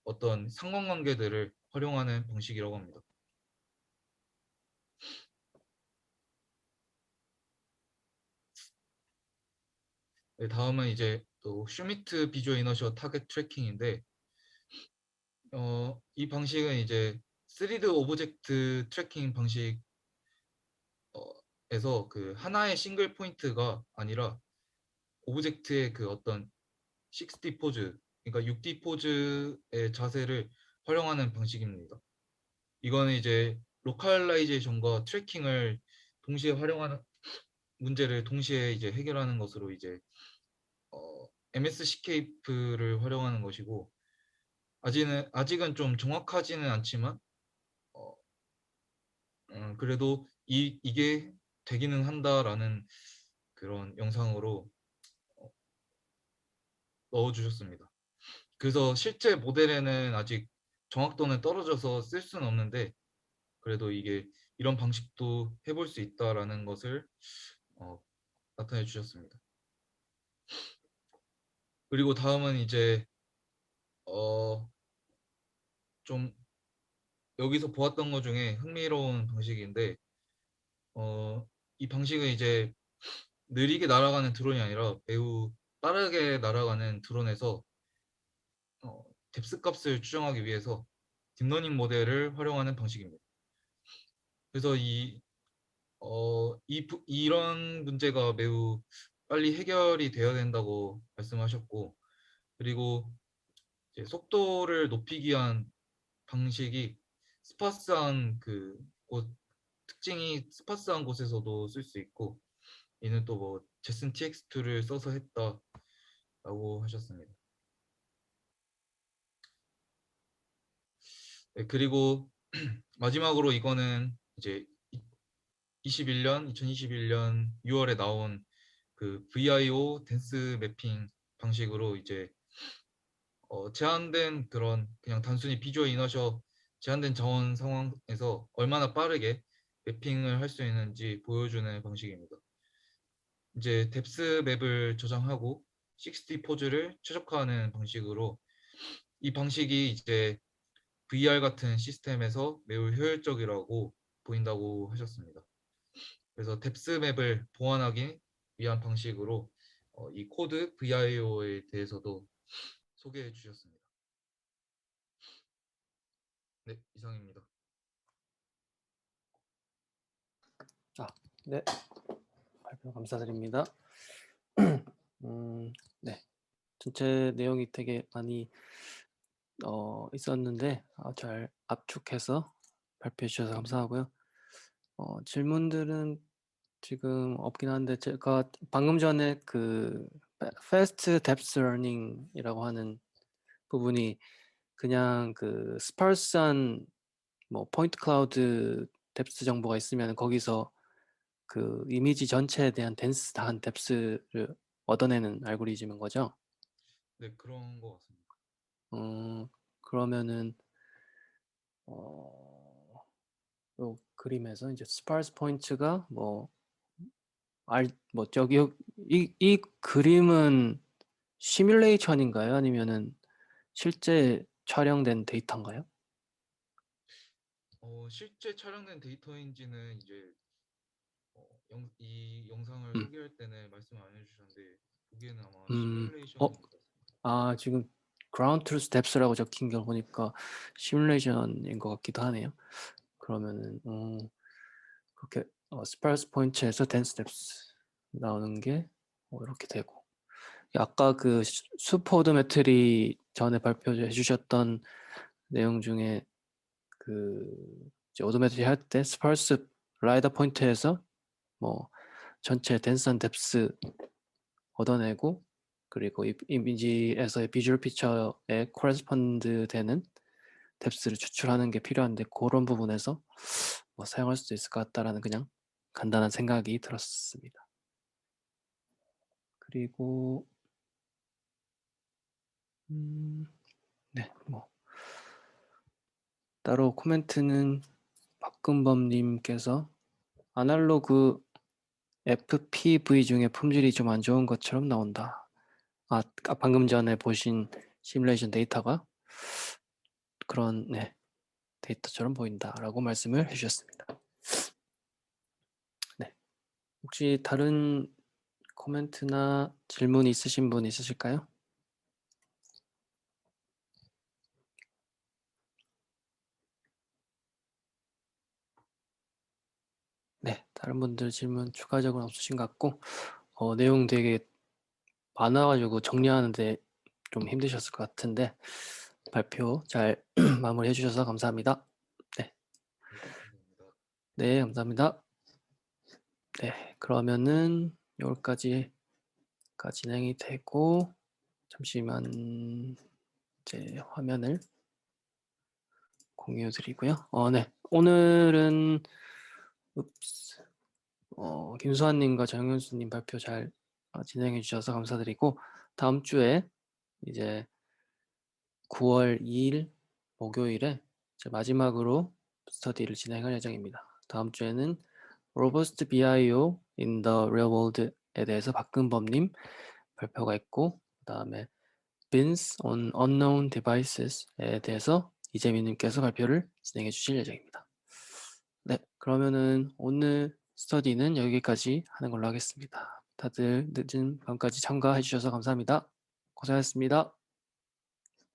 어떤 상관관계들을 활용하는 방식이라고 합니다. 네, 다음은 이제 또 슈미트 비주얼 이너셔 타겟 트래킹인데 이 방식은 이제 3D 오브젝트 트래킹 방식에서 그 하나의 싱글 포인트가 아니라 오브젝트의 그 어떤 6D 포즈, 그러니까 6D 포즈의 자세를 활용하는 방식입니다. 이거는 이제 로컬라이제이션과 트래킹을 동시에 활용하는 문제를 동시에 이제 해결하는 것으로 이제 MSCKF를 활용하는 것이고 아직은 좀 정확하지는 않지만 그래도 이게 되기는 한다라는 그런 영상으로 넣어주셨습니다. 그래서 실제 모델에는 아직 정확도는 떨어져서 쓸 수는 없는데 그래도 이게 이런 방식도 해볼 수 있다라는 것을 나타내 주셨습니다. 그리고 다음은 이제 좀 여기서 보았던 것 중에 흥미로운 방식인데 이 방식은 이제 느리게 날아가는 드론이 아니라 매우 빠르게 날아가는 드론에서 뎁스 값을 추정하기 위해서 딥러닝 모델을 활용하는 방식입니다. 그래서 이런 문제가 매우 빨리 해결이 되어야 된다고 말씀하셨고, 그리고 이제 속도를 높이기 위한 방식이 스파스한 특징이 스파스한 곳에서도 쓸 수 있고, 이는 또 뭐 제슨 TX2를 써서 했다라고 하셨습니다. 네, 그리고 마지막으로 이거는 이제 2021년 6월에 나온 그 VIO 댄스 매핑 방식으로 이제 제한된 그런 그냥 단순히 비주얼 이너셔 제한된 자원 상황에서 얼마나 빠르게 매핑을 할 수 있는지 보여주는 방식입니다. 이제 뎁스 맵을 저장하고 60 포즈를 최적화하는 방식으로 이 방식이 이제 VR 같은 시스템에서 매우 효율적이라고 보인다고 하셨습니다. 그래서 뎁스 맵을 보완하기 위한 방식으로 이 코드 VIO에 대해서도 소개해 주셨습니다. 네, 이상입니다. 네, 발표 감사드립니다. 네, 전체 내용이 되게 많이 있었는데 잘 압축해서 발표해 주셔서 감사하고요. 질문들은 지금 없긴 한데 제가 방금 전에 그 Fast Depth Learning이라고 하는 부분이 그냥 그 스파르스한 뭐 포인트 클라우드 뎁스 정보가 있으면 거기서 그 이미지 전체에 대한 덴스한 뎁스를 얻어내는 알고리즘인 거죠? 네, 그런 것 같습니다. 그러면은 요 그림에서 이제 스파르스 포인트가 뭐 저기 이 그림은 시뮬레이션인가요? 아니면은 실제 촬영된 데이터인가요? 실제 촬영된 데이터인지는 이제 이 영상을 음. 소개할 때는 말씀 안 해주셨는데 보기에는 아마 음. 시뮬레이션인 어? 것 같습니다. 아, 지금 ground truth depth라고 적힌 걸 보니까 시뮬레이션인 것 같기도 하네요. 그러면은 그렇게 sparse point에서 dense depth 나오는 게 이렇게 되고, 아까 그 슈퍼 오도메트리 전에 발표해 주셨던 내용 중에 그 이제 오도메트리 할 때 sparse 라이더 포인트에서 뭐 전체 dense한 depth 얻어내고, 그리고 이미지에서의 비주얼 피처에 코레스폰드 되는 뎁스를 추출하는 게 필요한데, 그런 부분에서 뭐 사용할 수도 있을 것 같다라는 그냥 간단한 생각이 들었습니다. 그리고 네, 뭐 따로 코멘트는 박근범님께서 아날로그 FPV 중에 품질이 좀 안 좋은 것처럼 나온다. 방금 전에 보신 시뮬레이션 데이터가 그런 데이터처럼 보인다라고 말씀을 해주셨습니다. 네, 혹시 다른 코멘트나 질문 있으신 분 있으실까요? 네, 다른 분들 질문 추가적으로 없으신 것 같고, 내용 되게 많아가지고 정리하는데 좀 힘드셨을 것 같은데 발표 잘 마무리해 주셔서 감사합니다. 네, 네, 감사합니다. 네, 감사합니다. 네, 그러면은 여기까지가 진행이 되고, 잠시만 이제 화면을 공유 드리고요. 네, 오늘은 김수환님과 정현수님 발표 잘 진행해 주셔서 감사드리고, 다음 주에 이제 9월 2일 목요일에 마지막으로 스터디를 진행할 예정입니다. 다음 주에는 Robust BIO in the Real World에 대해서 박근범님 발표가 있고, 그 다음에 Bins on Unknown Devices에 대해서 이재민님께서 발표를 진행해 주실 예정입니다. 네, 그러면은 오늘 스터디는 여기까지 하는 걸로 하겠습니다. 다들 늦은 밤까지 참가해 주셔서 감사합니다. 고생하셨습니다.